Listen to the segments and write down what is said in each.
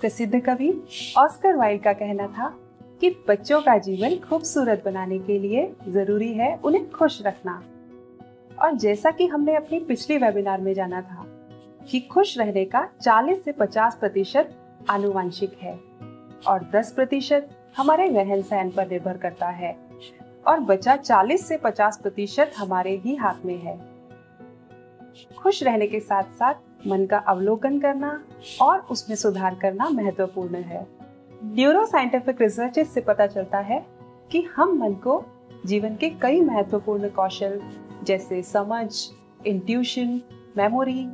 प्रसिद्ध कवि Oscar Wilde का कहना था कि बच्चों का जीवन खूबसूरत बनाने के लिए जरूरी है उन्हें खुश रखना। और जैसा कि हमने अपनी पिछली वेबिनार में जाना था कि खुश रहने का 40 से 50% आनुवंशिक है और 10% हमारे रहन सहन पर निर्भर करता है और बचा 40 से 50% हमारे ही हाथ में है। खुश रहने के साथ साथ मन का अवलोकन करना और उसमें सुधार करना महत्वपूर्ण है। न्यूरो साइंटिफिक रिसर्च से पता चलता है कि हम मन को जीवन के कई महत्वपूर्ण कौशल जैसे समझ, इंट्यूशन, मेमोरी,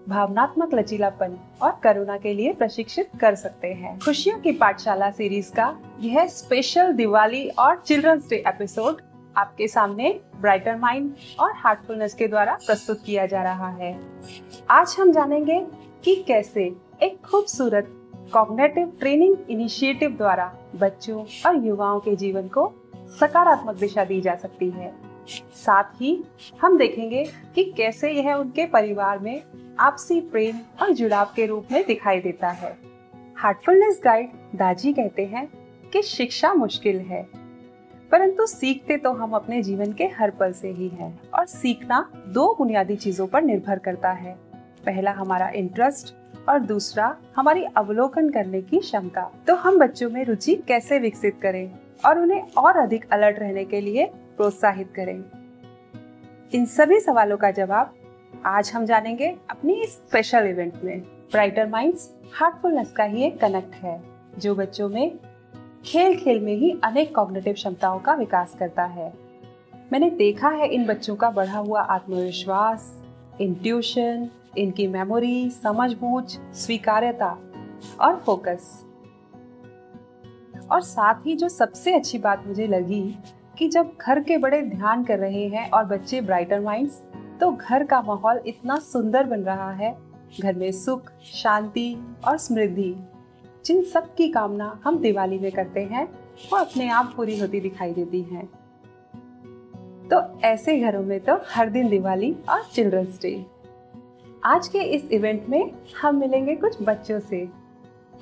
भावनात्मक लचीलापन और करुणा के लिए प्रशिक्षित कर सकते हैं। खुशियों की पाठशाला सीरीज का यह स्पेशल दिवाली और चिल्ड्रंस डे एपिसोड आपके सामने ब्राइटर माइंड और हार्टफुलनेस के द्वारा प्रस्तुत किया जा रहा है। आज हम जानेंगे कि कैसे एक खूबसूरत कॉग्निटिव ट्रेनिंग इनिशिएटिव द्वारा बच्चों और युवाओं के जीवन को सकारात्मक दिशा दी जा सकती है। साथ ही हम देखेंगे कि कैसे यह उनके परिवार में आपसी प्रेम और जुड़ाव के रूप में दिखाई देता है। हार्टफुलनेस गाइड दाजी कहते हैं कि शिक्षा मुश्किल है, परंतु सीखते तो हम अपने जीवन के हर पल से ही हैं और सीखना 2 बुनियादी चीजों पर निर्भर करता है। पहला हमारा इंटरेस्ट और दूसरा हमारी अवलोकन करने की क्षमता। तो हम बच्चों में रुचि कैसे विकसित करें और उन्हें और अधिक अलर्ट रहने के लिए प्रोत्साहित करें? इन सभी सवालों का जवाब आज हम जानेंगे अपनी इस स्पेशल इवेंट में। ब्राइटर माइंड्स हार्टफुलनेस का ही एक कनेक्ट है जो बच्चों में खेल खेल में ही अनेक कॉग्निटिव क्षमताओं का विकास करता है। मैंने देखा है इन बच्चों का बढ़ा हुआ आत्मविश्वास, इंट्यूशन, इनकी मेमोरी, समझबूझ, स्वीकार्यता और फोकस। और साथ ही जो सबसे अच्छी बात मुझे लगी कि जब घर के बड़े ध्यान कर रहे हैं और बच्चे ब्राइटर माइंड्स, तो घर का माहौल इतना सुंदर बन रहा है। घर में सुख, शांति और समृद्धि, जिन सब की कामना हम दिवाली में करते हैं, वो अपने आप पूरी होती दिखाई देती हैं। तो ऐसे घरों में तो हर दिन दिवाली और चिल्ड्रंस डे। आज के इस इवेंट में हम मिलेंगे कुछ बच्चों से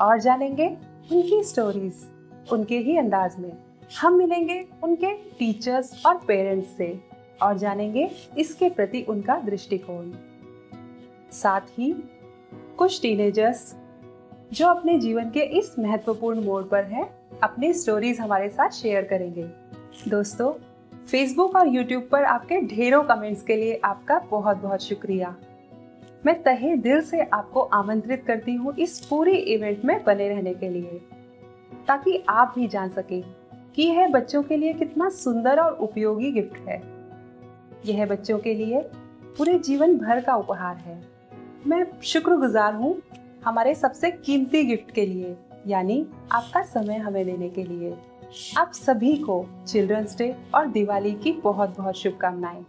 और जानेंगे उनकी स्टोरीज उनके ही अंदाज में। हम मिलेंगे उनके टीचर्स और पेरेंट्स से और जानेंगे इसके प्रति उनका दृष्टिकोण। साथ ही कुछ टीनेजर्स जो अपने जीवन के इस महत्वपूर्ण मोड़ पर हैं, अपनी स्टोरीज हमारे साथ शेयर करेंगे। दोस्तों, फेसबुक और यूट्यूब पर आपके ढेरों कमेंट्स के लिए आपका बहुत बहुत शुक्रिया। मैं तहे दिल से आपको आमंत्रित करती हूँ इस पूरे इवेंट में बने रहने के लिए, ताकि आप भी जान सकें कि यह बच्चों के लिए कितना सुंदर और उपयोगी गिफ्ट है। यह बच्चों के लिए पूरे जीवन भर का उपहार है। मैं शुक्रगुजार हूँ हमारे सबसे कीमती गिफ्ट के लिए, यानी आपका समय हमें देने के लिए। आप सभी को चिल्ड्रंस डे और दिवाली की बहुत बहुत शुभकामनाएं।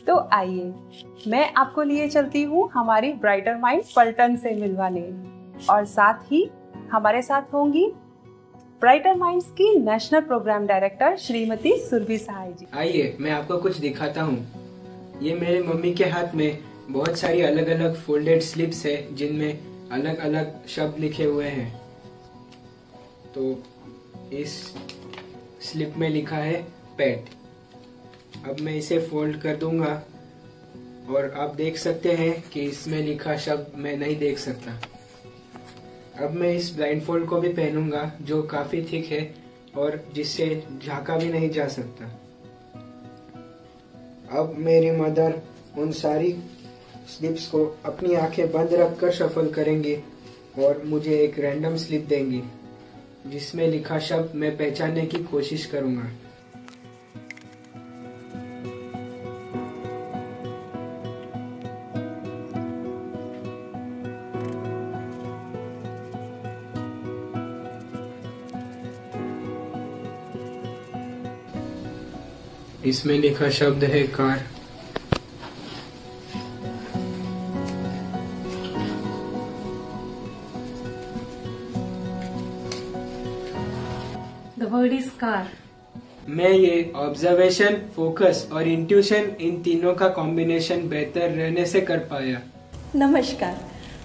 तो आइए मैं आपको लिए चलती हूँ हमारी ब्राइटर माइंड पलटन से मिलवाने, और साथ ही हमारे साथ होंगी ब्राइटर माइंड्स की national programme director Shrimati Surabhi Sahay ji. आइए मैं आपको कुछ दिखाता हूँ। ये मेरे मम्मी के हाथ में बहुत सारी अलग अलग फोल्डेड स्लिप्स है जिनमें अलग अलग शब्द लिखे हुए हैं। तो इस स्लिप में लिखा है पेट। अब मैं इसे फोल्ड कर दूंगा और आप देख सकते हैं कि इसमें लिखा शब्द मैं नहीं देख सकता। अब मैं इस ब्लाइंडफोल्ड को भी पहनूंगा जो काफी थिक है और जिससे झांका भी नहीं जा सकता। अब मेरी मदर उन सारी स्लिप्स को अपनी आंखें बंद रखकर शफल करेंगे और मुझे एक रैंडम स्लिप देंगी जिसमें लिखा शब्द मैं पहचानने की कोशिश करूंगा। इसमें लिखा शब्द है car. The word is car. मैं ये ऑब्जर्वेशन, फोकस और इंट्यूशन इन तीनों का कॉम्बिनेशन बेहतर रहने से कर पाया। नमस्कार,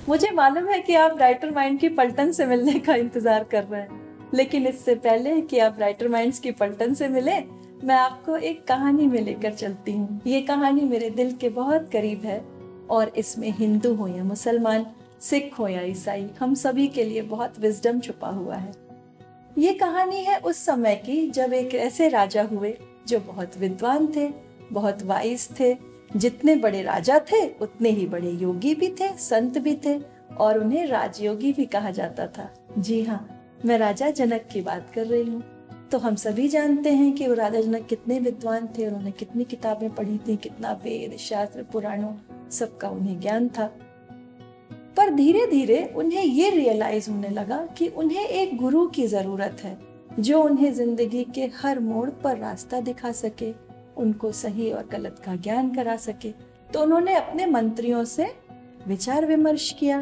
मुझे मालूम है कि आप राइटर माइंड की पलटन से मिलने का इंतजार कर रहे हैं, लेकिन इससे पहले कि आप राइटर माइंड्स की पलटन से मिले, मैं आपको एक कहानी में लेकर चलती हूँ। ये कहानी मेरे दिल के बहुत करीब है और इसमें हिंदू हो या मुसलमान, सिख हो या ईसाई, हम सभी के लिए बहुत विजडम छुपा हुआ है। ये कहानी है उस समय की जब एक ऐसे राजा हुए जो बहुत विद्वान थे, बहुत वाइज थे। जितने बड़े राजा थे उतने ही बड़े योगी भी थे, संत भी थे, और उन्हें राजयोगी भी कहा जाता था। जी हाँ, मैं राजा जनक की बात कर रही हूँ। तो हम सभी जानते हैं कि वो राजा जनक कितने विद्वान थे, उन्होंने कितनी किताबें पढ़ी थी, कितना वेद शास्त्र पुराणों सबका उन्हें ज्ञान था। पर धीरे धीरे उन्हें ये रियलाइज होने लगा कि उन्हें एक गुरु की जरूरत है जो उन्हें जिंदगी के हर मोड़ पर रास्ता दिखा सके, उनको सही और गलत का ज्ञान करा सके। तो उन्होंने अपने मंत्रियों से विचार विमर्श किया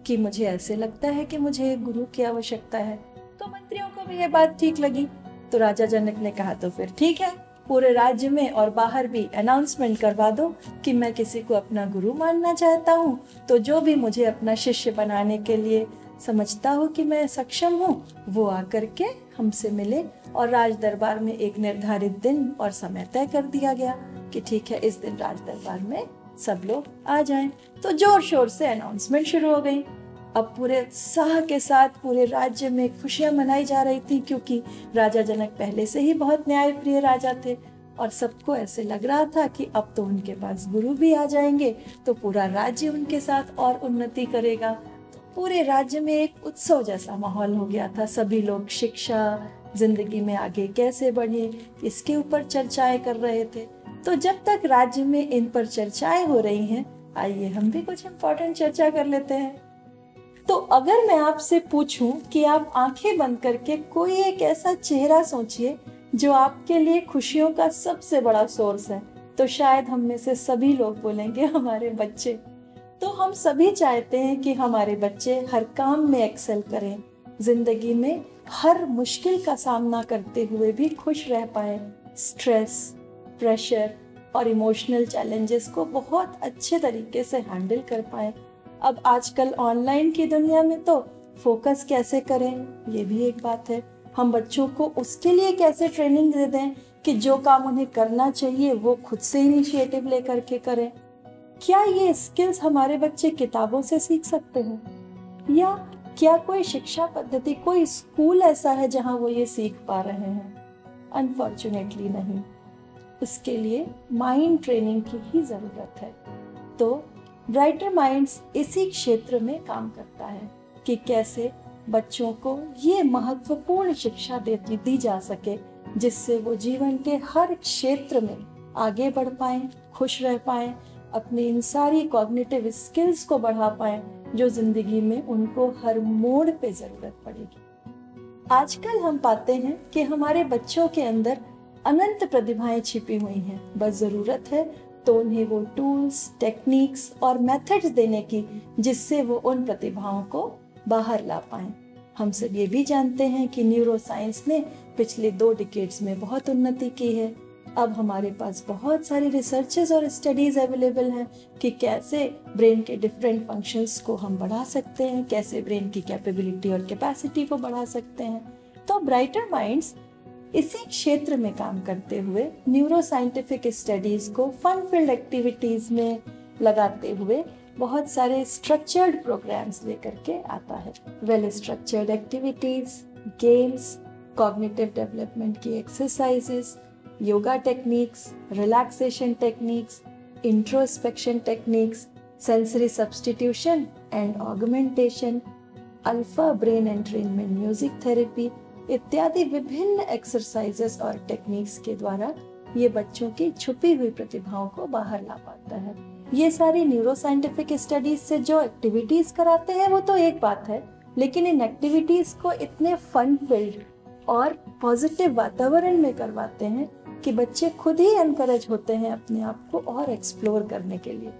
कि मुझे ऐसे लगता है कि मुझे एक गुरु की आवश्यकता है। तो मंत्रियों को भी ये बात ठीक लगी। तो राजा जनक ने कहा तो फिर ठीक है, पूरे राज्य में और बाहर भी अनाउंसमेंट करवा दो कि मैं किसी को अपना गुरु मानना चाहता हूँ। तो जो भी मुझे अपना शिष्य बनाने के लिए समझता हो कि मैं सक्षम हूँ, वो आकर के हमसे मिले। और राज दरबार में एक निर्धारित दिन और समय तय कर दिया गया कि ठीक है, इस दिन राज दरबार में सब लोग आ जाएं। तो जोर शोर से अनाउंसमेंट शुरू हो गई। अब पूरे उत्साह के साथ पूरे राज्य में खुशियां मनाई जा रही थी, क्योंकि राजा जनक पहले से ही बहुत न्यायप्रिय राजा थे और सबको ऐसे लग रहा था कि अब तो उनके पास गुरु भी आ जाएंगे तो पूरा राज्य उनके साथ और उन्नति करेगा। तो पूरे राज्य में एक उत्सव जैसा माहौल हो गया था। सभी लोग शिक्षा, जिंदगी में आगे कैसे बढ़े, इसके ऊपर चर्चाएं कर रहे थे। तो जब तक राज्य में इन पर चर्चाएं हो रही हैं, आइए हम भी कुछ इम्पोर्टेंट चर्चा कर लेते हैं। तो अगर मैं आपसे पूछूं कि आप आंखें बंद करके कोई एक ऐसा चेहरा सोचिए जो आपके लिए खुशियों का सबसे बड़ा सोर्स है, तो शायद हम में से सभी लोग बोलेंगे हमारे बच्चे। तो हम सभी चाहते हैं कि हमारे बच्चे हर काम में एक्सेल करें, जिंदगी में हर मुश्किल का सामना करते हुए भी खुश रह पाए, स्ट्रेस, प्रेशर और इमोशनल चैलेंजेस को बहुत अच्छे तरीके से हैंडल कर पाए। अब आजकल ऑनलाइन की दुनिया में तो फोकस कैसे करें, ये भी एक बात है। हम बच्चों को उसके लिए कैसे ट्रेनिंग दे दें कि जो काम उन्हें करना चाहिए वो खुद से इनिशिएटिव लेकर के करें। क्या ये स्किल्स हमारे बच्चे किताबों से सीख सकते हैं, या क्या कोई शिक्षा पद्धति, कोई स्कूल ऐसा है जहां वो ये सीख पा रहे हैं? अनफॉर्चुनेटली नहीं। उसके लिए माइंड ट्रेनिंग की ही जरूरत है। तो ब्राइटर माइंड्स इसी क्षेत्र में काम करता है कि कैसे बच्चों को ये महत्वपूर्ण शिक्षा दी जा सके जिससे वो जीवन के हर क्षेत्र में आगे बढ़ पाएं, खुश रह पाएं, अपनी इन सारी कॉग्निटिव स्किल्स को बढ़ा पाएं जो जिंदगी में उनको हर मोड़ पे जरूरत पड़ेगी। आजकल हम पाते हैं कि हमारे बच्चों के अंदर अनंत प्रतिभाएं छिपी हुई हैं, बस जरूरत है तो उन्हें वो टूल्स, टेक्निक्स और मेथड्स देने की जिससे वो उन प्रतिभाओं को बाहर ला पाएं। हम सब ये भी जानते हैं कि न्यूरो साइंस ने पिछले 2 डिकेड्स में बहुत उन्नति की है। अब हमारे पास बहुत सारी रिसर्चेस और स्टडीज अवेलेबल हैं कि कैसे ब्रेन के डिफरेंट फंक्शंस को हम बढ़ा सकते हैं, कैसे ब्रेन की कैपेबिलिटी और कैपेसिटी को बढ़ा सकते हैं। तो ब्राइटर माइंड्स इसी क्षेत्र में काम करते हुए न्यूरो साइंटिफिक स्टडीज को फन फील्ड एक्टिविटीज में लगाते हुए बहुत सारे स्ट्रक्चर्ड प्रोग्राम्स लेकर के आता है। Well structured activities, games, cognitive development की exercises, yoga techniques, relaxation techniques, introspection techniques, sensory substitution and augmentation, alpha brain entrainment music therapy इत्यादि विभिन्न एक्सरसाइजेस और टेक्निक्स के द्वारा ये बच्चों की छुपी हुई प्रतिभाओं को बाहर ला पाता है। ये सारी न्यूरो साइंटिफिक स्टडीज से जो एक्टिविटीज कराते हैं वो तो एक बात है, लेकिन इन एक्टिविटीज को इतने फन फील्ड और पॉजिटिव वातावरण में करवाते हैं कि बच्चे खुद ही एनकरेज होते हैं अपने आप को और एक्सप्लोर करने के लिए।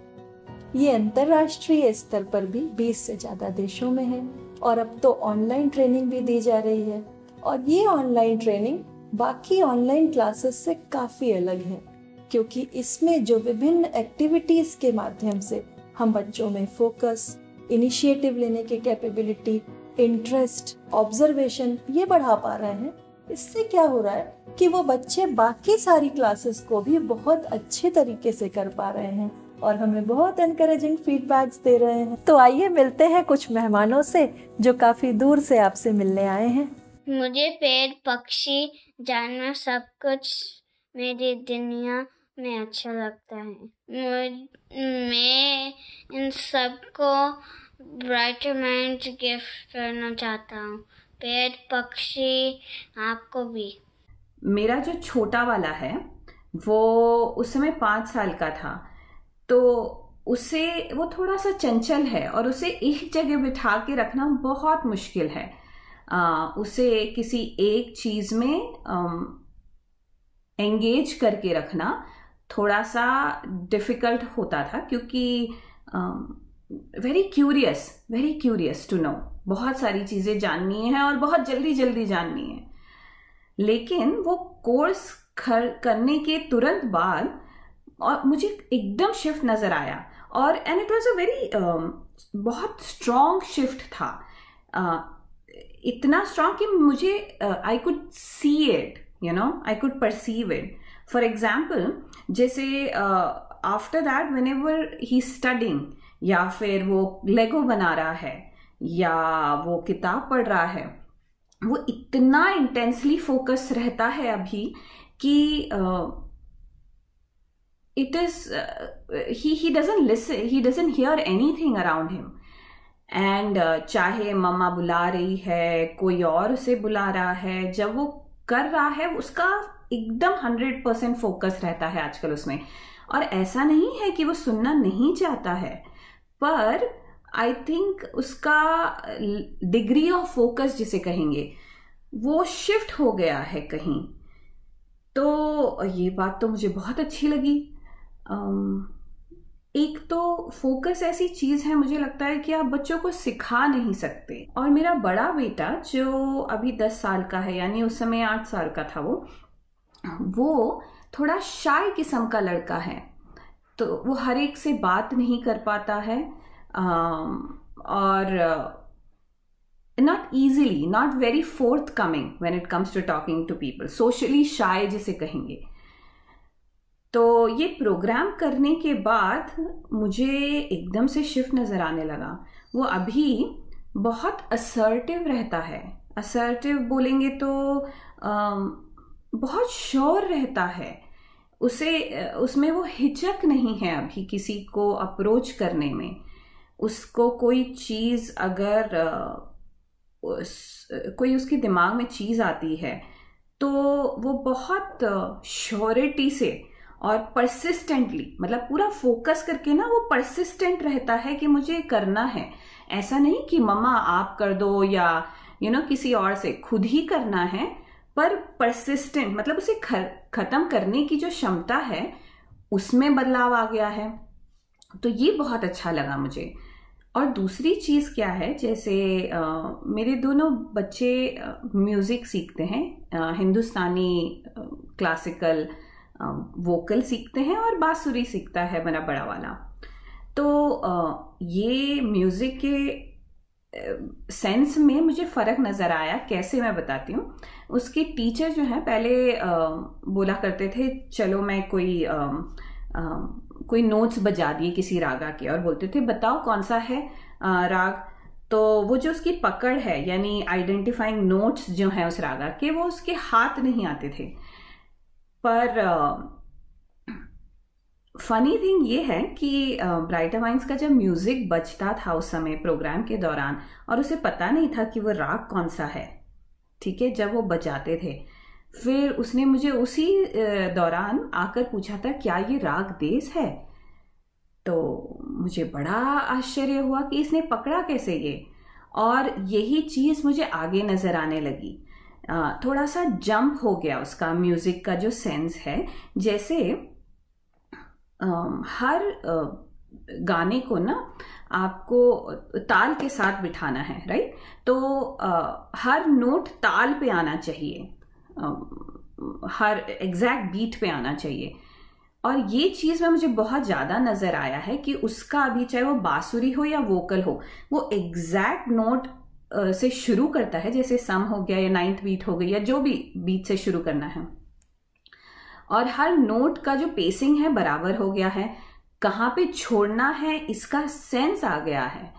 ये अंतरराष्ट्रीय स्तर पर भी 20 से ज्यादा देशों में है और अब तो ऑनलाइन ट्रेनिंग भी दी जा रही है। और ये ऑनलाइन ट्रेनिंग बाकी ऑनलाइन क्लासेस से काफी अलग है, क्योंकि इसमें जो विभिन्न एक्टिविटीज के माध्यम से हम बच्चों में फोकस, इनिशिएटिव लेने की कैपेबिलिटी, इंटरेस्ट, ऑब्जर्वेशन ये बढ़ा पा रहे हैं। इससे क्या हो रहा है कि वो बच्चे बाकी सारी क्लासेस को भी बहुत अच्छे तरीके से कर पा रहे हैं और हमें बहुत एनकरेजिंग फीडबैक्स दे रहे हैं। तो आइए मिलते हैं कुछ मेहमानों से जो काफी दूर से आपसे मिलने आए हैं। मुझे पेड़, पक्षी, जानवर सब कुछ मेरी दुनिया में अच्छा लगता है। मैं इन सबको ब्राइटर माइंड्स गिफ्ट करना चाहता हूँ। पेड़, पक्षी, आपको भी। मेरा जो छोटा वाला है वो उस समय 5 साल का था, तो उसे वो थोड़ा सा चंचल है और उसे एक जगह बिठा के रखना बहुत मुश्किल है। उसे किसी एक चीज में एंगेज करके रखना थोड़ा सा डिफिकल्ट होता था, क्योंकि वेरी क्यूरियस टू नो, बहुत सारी चीजें जाननी है और बहुत जल्दी जल्दी जाननी है। लेकिन वो कोर्स करने के तुरंत बाद और मुझे एकदम शिफ्ट नजर आया, और and it was a very बहुत स्ट्रॉन्ग शिफ्ट था। इतना स्ट्रॉन्ग कि मुझे I could see it, I could perceive it. For example, जैसे after that whenever he studying, या फिर वो लेगो बना रहा है या वो किताब पढ़ रहा है, वो इतना इंटेंसली फोकस रहता है अभी कि it is he doesn't listen, he doesn't hear anything around him, and चाहे मम्मा बुला रही है, कोई और उसे बुला रहा है, जब वो कर रहा है उसका एकदम 100% फोकस रहता है आजकल उसमें। और ऐसा नहीं है कि वो सुनना नहीं चाहता है, पर आई थिंक उसका डिग्री ऑफ फोकस जिसे कहेंगे वो शिफ्ट हो गया है कहीं। तो ये बात तो मुझे बहुत अच्छी लगी। एक तो फोकस ऐसी चीज है, मुझे लगता है कि आप बच्चों को सिखा नहीं सकते। और मेरा बड़ा बेटा जो अभी 10 साल का है, यानी उस समय 8 साल का था, वो थोड़ा शाय किस्म का लड़का है, तो वो हर एक से बात नहीं कर पाता है, और not very forthcoming when it comes to talking to people, socially shy जिसे कहेंगे। तो ये प्रोग्राम करने के बाद मुझे एकदम से शिफ्ट नजर आने लगा। वो अभी बहुत असर्टिव रहता है, असर्टिव बोलेंगे तो बहुत श्योर रहता है, उसमें वो हिचक नहीं है अभी किसी को अप्रोच करने में। उसको कोई चीज अगर कोई उसके दिमाग में चीज आती है तो वो बहुत श्योरिटी से और परसिस्टेंटली, मतलब पूरा फोकस करके ना, वो परसिस्टेंट रहता है कि मुझे करना है। ऐसा नहीं कि मम्मा आप कर दो या किसी और से, खुद ही करना है, पर परसिस्टेंट, मतलब उसे खत्म करने की जो क्षमता है उसमें बदलाव आ गया है। तो ये बहुत अच्छा लगा मुझे। और दूसरी चीज क्या है, जैसे मेरे दोनों बच्चे म्यूजिक सीखते हैं, हिंदुस्तानी क्लासिकल वोकल सीखते हैं और बांसुरी सीखता है मेरा बड़ा वाला। तो ये म्यूजिक के सेंस में मुझे फर्क नजर आया। कैसे, मैं बताती हूँ। उसके टीचर जो है पहले बोला करते थे चलो मैं कोई नोट्स बजा दिए किसी रागा के, और बोलते थे बताओ कौन सा है राग। तो वो जो उसकी पकड़ है, यानी आइडेंटिफाइंग नोट्स जो है उस रागा के, वो उसके हाथ नहीं आते थे। पर फनी थिंग ये है कि ब्राइटर माइंड्स का जब म्यूजिक बजता था उस समय प्रोग्राम के दौरान, और उसे पता नहीं था कि वो राग कौन सा है, ठीक है, जब वो बजाते थे, फिर उसने मुझे उसी दौरान आकर पूछा था क्या ये राग देस है। तो मुझे बड़ा आश्चर्य हुआ कि इसने पकड़ा कैसे ये, और यही चीज मुझे आगे नजर आने लगी। थोड़ा सा जंप हो गया उसका म्यूजिक का जो सेंस है। जैसे हर गाने को ना आपको ताल के साथ बिठाना है, राइट। तो हर नोट ताल पे आना चाहिए, हर एग्जैक्ट बीट पे आना चाहिए। और ये चीज में मुझे बहुत ज्यादा नजर आया है कि उसका अभी चाहे वो बांसुरी हो या वोकल हो, वो एग्जैक्ट नोट से शुरू करता है, जैसे सम हो गया या 9th बीट हो गई या जो भी बीट से शुरू करना है, और हर नोट का जो पेसिंग है बराबर हो गया है, कहाँ पे छोड़ना है इसका सेंस आ गया है।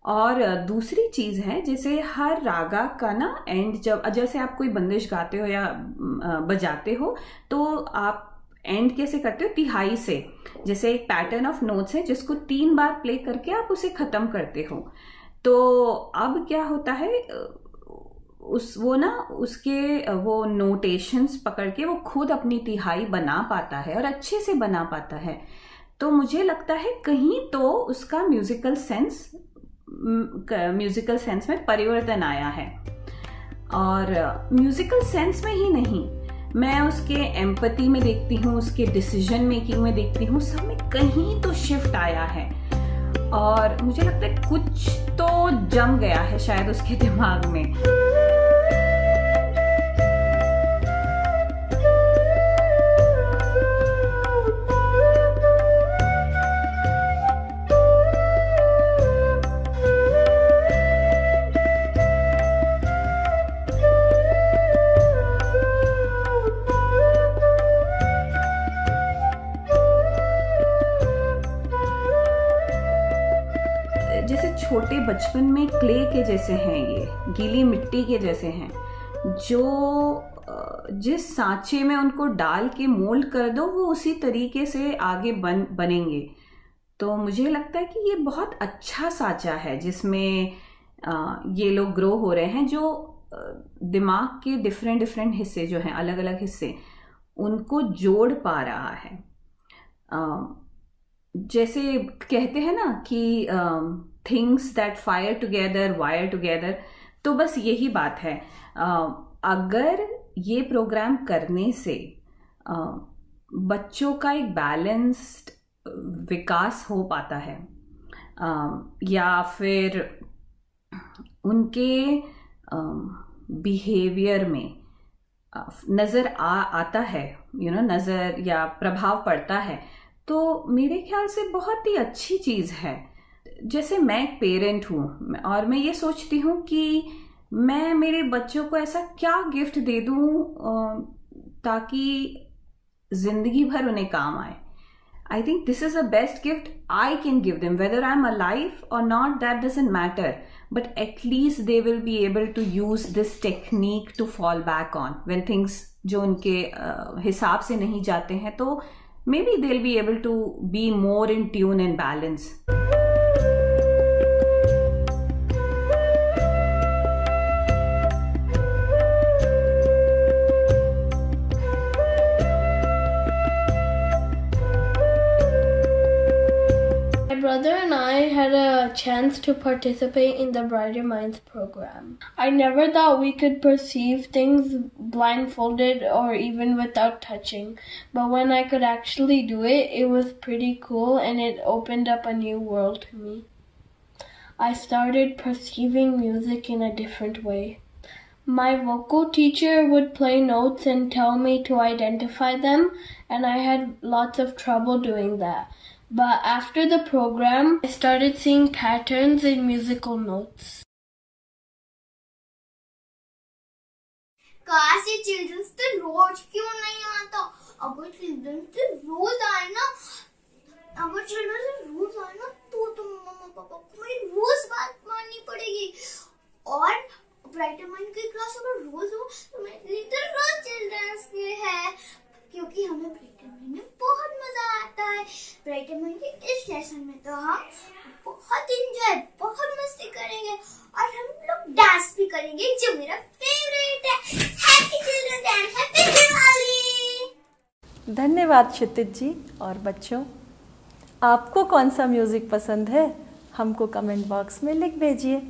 और दूसरी चीज है, जैसे हर रागा का ना एंड, जैसे आप कोई बंदिश गाते हो या बजाते हो तो आप एंड कैसे करते हो, तिहाई से। जैसे एक पैटर्न ऑफ नोट्स है जिसको 3 बार प्ले करके आप उसे खत्म करते हो। तो अब क्या होता है, उसके वो नोटेशंस पकड़ के वो खुद अपनी तिहाई बना पाता है और अच्छे से बना पाता है। तो मुझे लगता है कहीं तो उसका म्यूजिकल सेंस में परिवर्तन आया है। और म्यूजिकल सेंस में ही नहीं, मैं उसके एम्पैथी में देखती हूँ, उसके डिसीजन मेकिंग में देखती हूँ, सब में कहीं तो शिफ्ट आया है। और मुझे लगता है कुछ तो जम गया है शायद उसके दिमाग में। जैसे छोटे बचपन में क्ले के जैसे हैं, ये गीली मिट्टी के जैसे हैं, जो जिस सांचे में उनको डाल के मोल्ड कर दो वो उसी तरीके से आगे बनेंगे। तो मुझे लगता है कि ये बहुत अच्छा सांचा है जिसमें ये लोग ग्रो हो रहे हैं, जो दिमाग के डिफरेंट हिस्से जो हैं, अलग अलग हिस्से, उनको जोड़ पा रहा है। जैसे कहते हैं ना कि things that fire together wire together, तो बस यही बात है। अगर ये प्रोग्राम करने से बच्चों का एक बैलेंस्ड विकास हो पाता है, या फिर उनके बिहेवियर में नजर आता है, नजर या प्रभाव पड़ता है, तो मेरे ख्याल से बहुत ही अच्छी चीज है। जैसे मैं एक पेरेंट हूँ और मैं ये सोचती हूँ कि मैं मेरे बच्चों को ऐसा क्या गिफ्ट दे दूँ ताकि जिंदगी भर उन्हें काम आए। I think this is the best gift I can give them, whether I'm alive or not, that doesn't matter, but at least they will be able to use this technique to fall back on when things जो उनके हिसाब से नहीं जाते हैं, तो maybe they'll be able to be more in tune and balance. My brother and I had a chance to participate in the Brighter Minds program. I never thought we could perceive things blindfolded or even without touching, but when I could actually do it, it was pretty cool and it opened up a new world to me. I started perceiving music in a different way. My vocal teacher would play notes and tell me to identify them, and I had lots of trouble doing that. But after the program, I started seeing patterns in musical notes. काश ये children's day रोज क्यों नहीं आता। अगर children's day रोज आए ना, तो मम्मा पापा को मेरी रोज बात माननी पड़ेगी। और ब्राइटर माइंड की क्लास अगर रोज हो तो मेरे लिए तो रोज चिल्ड्रंस डे है, क्योंकि हमें ब्राइटर माइंड में बहुत मजा आता है। ब्राइटर माइंड के इस सेशन में तो हम बहुत एंजॉय, बहुत मस्ती करेंगे और हम लोग डांस भी करेंगे, जो मेरा फेवरेट है। Happy children day, happy Diwali. धन्यवाद क्षितिज जी। और बच्चों, आपको कौन सा म्यूज़िक पसंद है, हमको कमेंट बॉक्स में लिख भेजिए।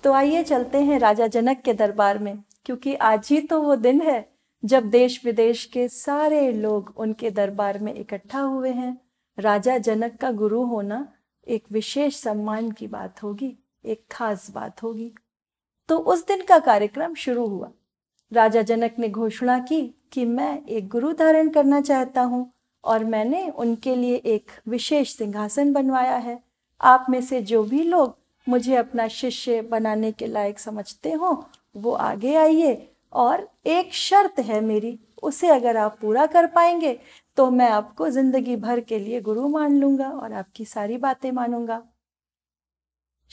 तो आइए चलते हैं राजा जनक के दरबार में, क्योंकि आज ही तो वो दिन है जब देश विदेश के सारे लोग उनके दरबार में इकट्ठा हुए हैं। राजा जनक का गुरु होना एक विशेष सम्मान की बात होगी, एक खास बात होगी। तो उस दिन का कार्यक्रम शुरू हुआ। राजा जनक ने घोषणा की कि मैं एक गुरु धारण करना चाहता हूँ और मैंने उनके लिए एक विशेष सिंहासन बनवाया है। आप में से जो भी लोग मुझे अपना शिष्य बनाने के लायक समझते हो वो आगे आइए, और एक शर्त है मेरी, उसे अगर आप पूरा कर पाएंगे तो मैं आपको जिंदगी भर के लिए गुरु मान लूंगा और आपकी सारी बातें मानूंगा।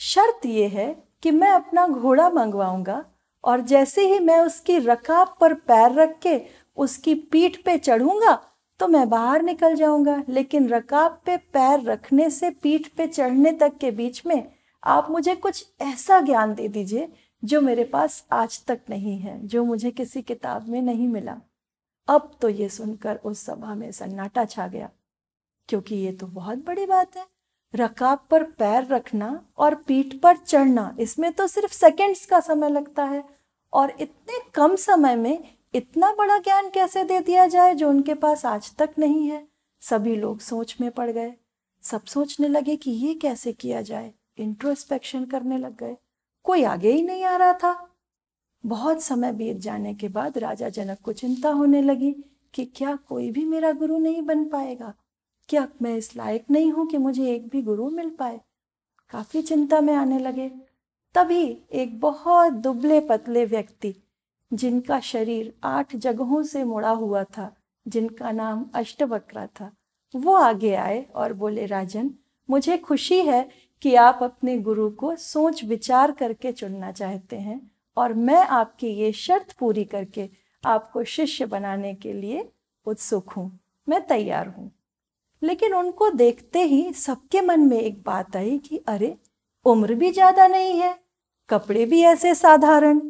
शर्त ये है कि मैं अपना घोड़ा मंगवाऊंगा, और जैसे ही मैं उसकी रकाब पर पैर रख के उसकी पीठ पे चढ़ूंगा तो मैं बाहर निकल जाऊंगा। लेकिन रकाब पे पैर रखने से पीठ पे चढ़ने तक के बीच में आप मुझे कुछ ऐसा ज्ञान दे दीजिए जो मेरे पास आज तक नहीं है, जो मुझे किसी किताब में नहीं मिला। अब तो ये सुनकर उस सभा में सन्नाटा छा गया, क्योंकि ये तो बहुत बड़ी बात है। रकाब पर पैर रखना और पीठ पर चढ़ना, इसमें तो सिर्फ सेकंड्स का समय लगता है, और इतने कम समय में इतना बड़ा ज्ञान कैसे दे दिया जाए जो उनके पास आज तक नहीं है। सभी लोग सोच में पड़ गए। सब सोचने लगे कि ये कैसे किया जाए, इंट्रोस्पेक्शन करने लग गए। कोई आगे ही नहीं आ रहा था। बहुत समय बीत जाने के बाद राजा जनक को चिंता होने लगी कि क्या कोई भी मेरा गुरु नहीं बन पाएगा, क्या मैं इस लायक नहीं हूं कि मुझे एक भी गुरु मिल पाए। काफी चिंता में आने लगे। तभी एक बहुत दुबले पतले व्यक्ति, जिनका शरीर 8 जगहों से मुड़ा हुआ था, जिनका नाम अष्टवक्र था, वो आगे आए और बोले, राजन, मुझे खुशी है कि आप अपने गुरु को सोच विचार करके चुनना चाहते हैं, और मैं आपकी ये शर्त पूरी करके आपको शिष्य बनाने के लिए उत्सुक हूँ, मैं तैयार हूँ। लेकिन उनको देखते ही सबके मन में एक बात आई कि अरे, उम्र भी ज्यादा नहीं है, कपड़े भी ऐसे साधारण,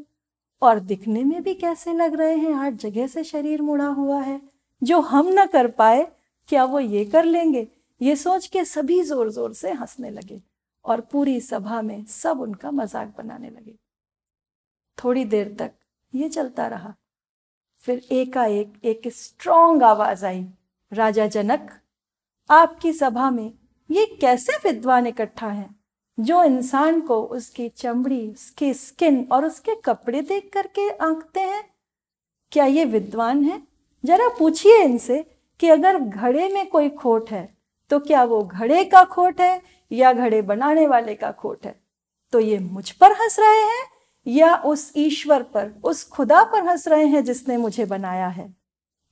और दिखने में भी कैसे लग रहे हैं, 8 जगह से शरीर मुड़ा हुआ है। जो हम न कर पाए क्या वो ये कर लेंगे। ये सोच के सभी जोर जोर से हंसने लगे और पूरी सभा में सब उनका मजाक बनाने लगे। थोड़ी देर तक ये चलता रहा। फिर एकाएक एक स्ट्रॉन्ग आवाज आई, राजा जनक, आपकी सभा में ये कैसे विद्वान इकट्ठा हैं जो इंसान को उसकी चमड़ी, उसकी स्किन और उसके कपड़े देख करके आंकते हैं? क्या ये विद्वान है? जरा पूछिए इनसे कि अगर घड़े में कोई खोट है तो क्या वो घड़े का खोट है या घड़े बनाने वाले का खोट है? तो ये मुझ पर हंस रहे हैं या उस ईश्वर पर, उस खुदा पर हंस रहे हैं जिसने मुझे बनाया है?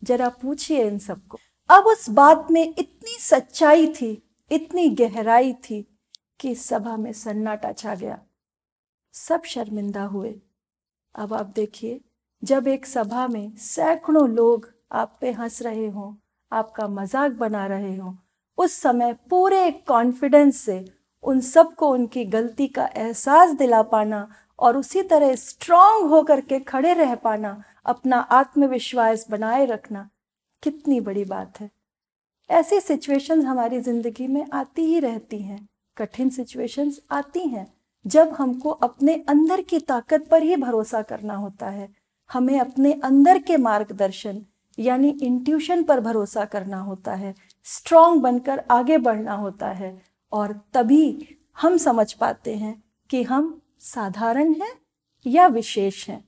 जरा पूछिए इन सबको। अब उस बात में इतनी सच्चाई थी, इतनी गहराई थी कि सभा में सन्नाटा छा गया। सब शर्मिंदा हुए। अब आप देखिए, जब एक सभा में सैकड़ों लोग आप पे हंस रहे हों, आपका मजाक बना रहे हों, उस समय पूरे कॉन्फिडेंस से उन सबको उनकी गलती का एहसास दिला पाना और उसी तरह स्ट्रांग होकर के खड़े रह पाना, अपना आत्मविश्वास बनाए रखना, कितनी बड़ी बात है। ऐसी सिचुएशंस हमारी जिंदगी में आती ही रहती हैं। कठिन सिचुएशंस आती हैं जब हमको अपने अंदर की ताकत पर ही भरोसा करना होता है। हमें अपने अंदर के मार्गदर्शन यानी इंट्यूशन पर भरोसा करना होता है, स्ट्रांग बनकर आगे बढ़ना होता है, और तभी हम समझ पाते हैं कि हम साधारण हैं या विशेष हैं।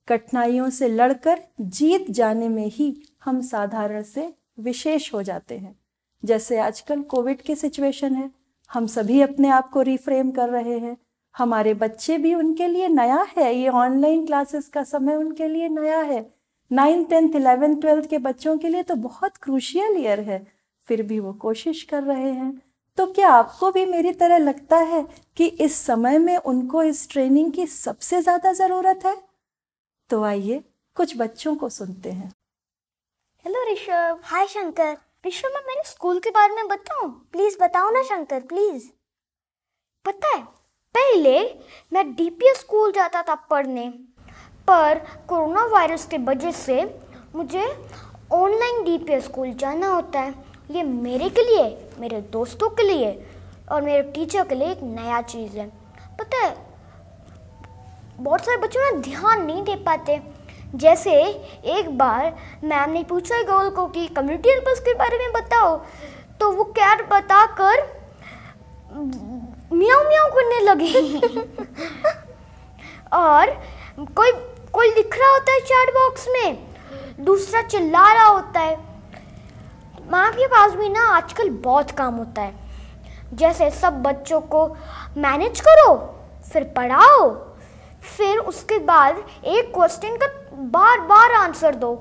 कठिनाइयों से लड़कर जीत जाने में ही हम साधारण से विशेष हो जाते हैं। जैसे आजकल कोविड की सिचुएशन है, हम सभी अपने आप को रिफ्रेम कर रहे हैं। हमारे बच्चे भी, उनके लिए नया है, ये ऑनलाइन क्लासेस का समय उनके लिए नया है। 9th, 10th, 11th, 12th के बच्चों के लिए तो बहुत क्रूशियल ईयर है, फिर भी वो कोशिश कर रहे हैं। तो क्या आपको भी मेरी तरह लगता है कि इस समय में उनको इस ट्रेनिंग की सबसे ज्यादा जरूरत है? तो आइए कुछ बच्चों को सुनते हैं। हेलो ऋषभ। हाय शंकर। ऋषभ, मैं मेरे स्कूल के बारे में बताऊं? प्लीज बताओ ना शंकर, प्लीज। पता है, पहले मैं डीपीएस स्कूल जाता था पढ़ने, पर कोरोना वायरस के वजह से मुझे ऑनलाइन डीपीएस स्कूल जाना होता है। ये मेरे के लिए, मेरे दोस्तों के लिए और मेरे टीचर के लिए एक नया चीज़ है। पता है, बहुत सारे बच्चों ना ध्यान नहीं दे पाते। जैसे एक बार मैम ने पूछा गोल को कि कम्युनिटी हेल्पर्स के बारे में बताओ, तो वो कैट बताकर मियाऊ मियाऊ करने लगी। और कोई लिख रहा होता है चैट बॉक्स में, दूसरा चिल्ला रहा होता है। मैम के पास भी ना आजकल बहुत काम होता है, जैसे सब बच्चों को मैनेज करो, फिर पढ़ाओ, फिर उसके बाद एक क्वेश्चन का बार बार आंसर दो।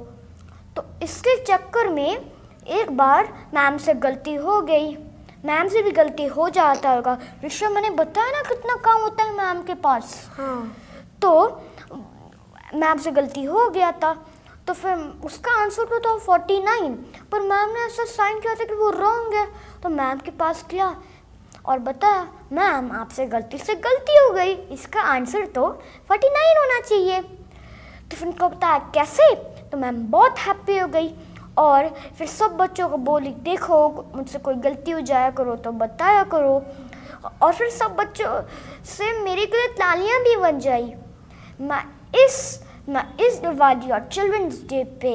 तो इसके चक्कर में एक बार मैम से गलती हो गई, मैम से भी गलती हो जाता होगा। ऋषभ, मैंने बताया ना कितना काम होता है मैम के पास। हाँ। तो मैम से गलती हो गया था, तो फिर उसका आंसर तो था 49, पर मैम ने ऐसा साइन किया था कि वो रॉन्ग है। तो मैम के पास गया और बताया, मैम आपसे गलती से गलती हो गई, इसका आंसर तो 49 होना चाहिए। तो फिर उनको बताया कैसे, तो मैम बहुत हैप्पी हो गई और फिर सब बच्चों को बोली, देखो मुझसे कोई गलती हो जाया करो तो बताया करो। और फिर सब बच्चों से मेरे के लिए तालियां भी बन जाई। मैं इस दिवाली और चिल्ड्रंस डे पे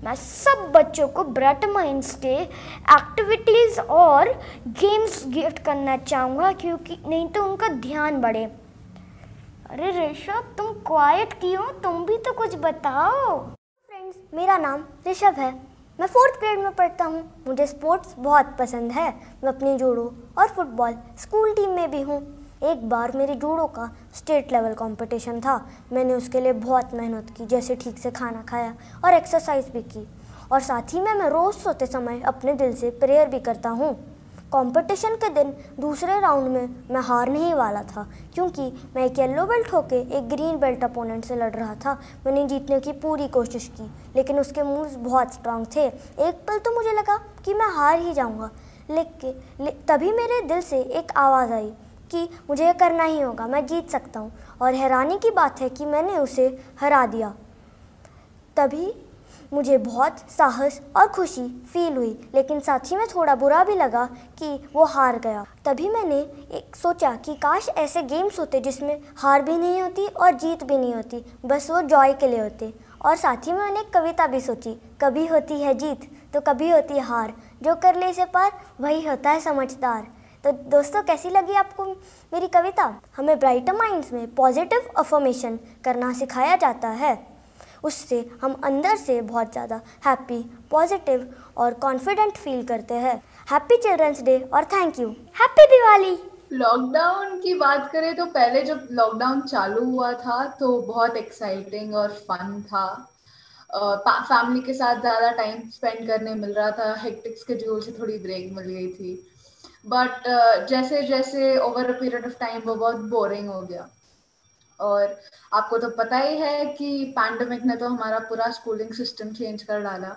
मैं सब बच्चों को ब्राइटर माइंड्स के एक्टिविटीज़ और गेम्स गिफ्ट करना चाहूँगा, क्योंकि नहीं तो उनका ध्यान बढ़े। अरे ऋषभ, तुम क्वाइट क्यों, तुम भी तो कुछ बताओ। फ्रेंड्स, मेरा नाम ऋषभ है, मैं 4th ग्रेड में पढ़ता हूँ। मुझे स्पोर्ट्स बहुत पसंद है। मैं अपनी जूडो और फुटबॉल स्कूल टीम में भी हूँ। एक बार मेरे जूडो का स्टेट लेवल कंपटीशन था। मैंने उसके लिए बहुत मेहनत की, जैसे ठीक से खाना खाया और एक्सरसाइज भी की, और साथ ही में मैं रोज़ सोते समय अपने दिल से प्रेयर भी करता हूँ। कंपटीशन के दिन दूसरे राउंड में मैं हार नहीं वाला था, क्योंकि मैं एक येलो बेल्ट होके एक ग्रीन बेल्ट अपोनेंट से लड़ रहा था। मैंने जीतने की पूरी कोशिश की, लेकिन उसके मूव्स बहुत स्ट्रांग थे। एक पल तो मुझे लगा कि मैं हार ही जाऊंगा, लेकिन तभी मेरे दिल से एक आवाज़ आई कि मुझे ये करना ही होगा, मैं जीत सकता हूँ। और हैरानी की बात है कि मैंने उसे हरा दिया। तभी मुझे बहुत साहस और खुशी फील हुई, लेकिन साथ ही में थोड़ा बुरा भी लगा कि वो हार गया। तभी मैंने एक सोचा कि काश ऐसे गेम्स होते जिसमें हार भी नहीं होती और जीत भी नहीं होती, बस वो जॉय के लिए होते। और साथ ही में मैंने एक कविता भी सोची, कभी होती है जीत तो कभी होती है हार, जो कर ले इसे पार वही होता है समझदार। तो दोस्तों, कैसी लगी आपको मेरी कविता? हमें ब्राइटर माइंड्स में पॉजिटिव अफर्मेशन करना सिखाया जाता है। उससे हम अंदर से बहुत ज़्यादा हैप्पी, पॉजिटिव और कॉन्फिडेंट फील करते हैं। हैप्पी चिल्ड्रंस डे और thank you. Happy Diwali. Lockdown की बात करें तो पहले जब लॉकडाउन चालू हुआ था तो बहुत एक्साइटिंग और फन था। फैमिली के साथ ज़्यादा टाइम स्पेंड करने मिल रहा था, हेक्टिक स्केड्यूल से थोड़ी ब्रेक मिल गई थी। बट जैसे जैसे over a period of time वो बहुत बोरिंग हो गया। और आपको तो पता ही है कि पैंडेमिक ने तो हमारा पूरा स्कूलिंग सिस्टम चेंज कर डाला।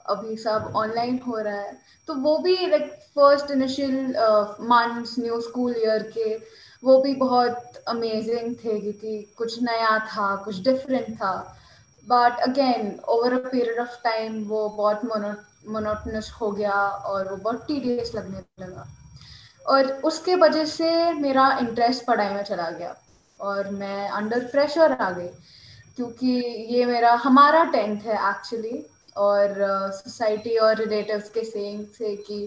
अभी सब ऑनलाइन हो रहा है, तो वो भी like first initial months new school year के वो भी बहुत अमेजिंग थे, क्योंकि कुछ नया था, कुछ डिफरेंट था। But again over a period of time वो बहुत मोनोटोनस हो गया और वो बहुत टीडियस लगने लगा। और उसके वजह से मेरा इंटरेस्ट पढ़ाई में चला गया और मैं अंडर प्रेशर आ गई, क्योंकि ये हमारा 10th है एक्चुअली। और सोसाइटी और रिलेटिव्स के सेइंग से कि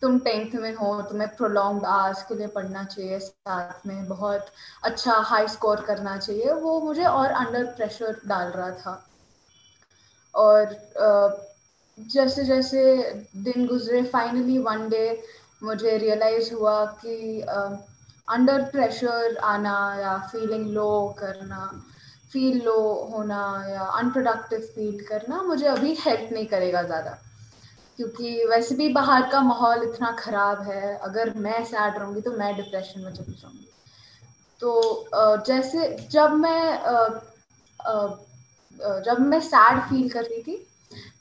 तुम 10th में हो, तुम्हें प्रोलॉन्ग्ड आवर्स के लिए पढ़ना चाहिए, साथ में बहुत अच्छा हाई स्कोर करना चाहिए, वो मुझे और अंडर प्रेशर डाल रहा था। और जैसे जैसे दिन गुजरे, फाइनली वन डे मुझे रियलाइज हुआ कि अंडर प्रेशर आना या फीलिंग लो करना, फील लो होना या अनप्रोडक्टिव फील करना मुझे अभी हेल्प नहीं करेगा ज़्यादा, क्योंकि वैसे भी बाहर का माहौल इतना ख़राब है। अगर मैं सैड रहूँगी तो मैं डिप्रेशन में चली जाऊँगी। तो जैसे जब मैं सैड फील कर रही थी,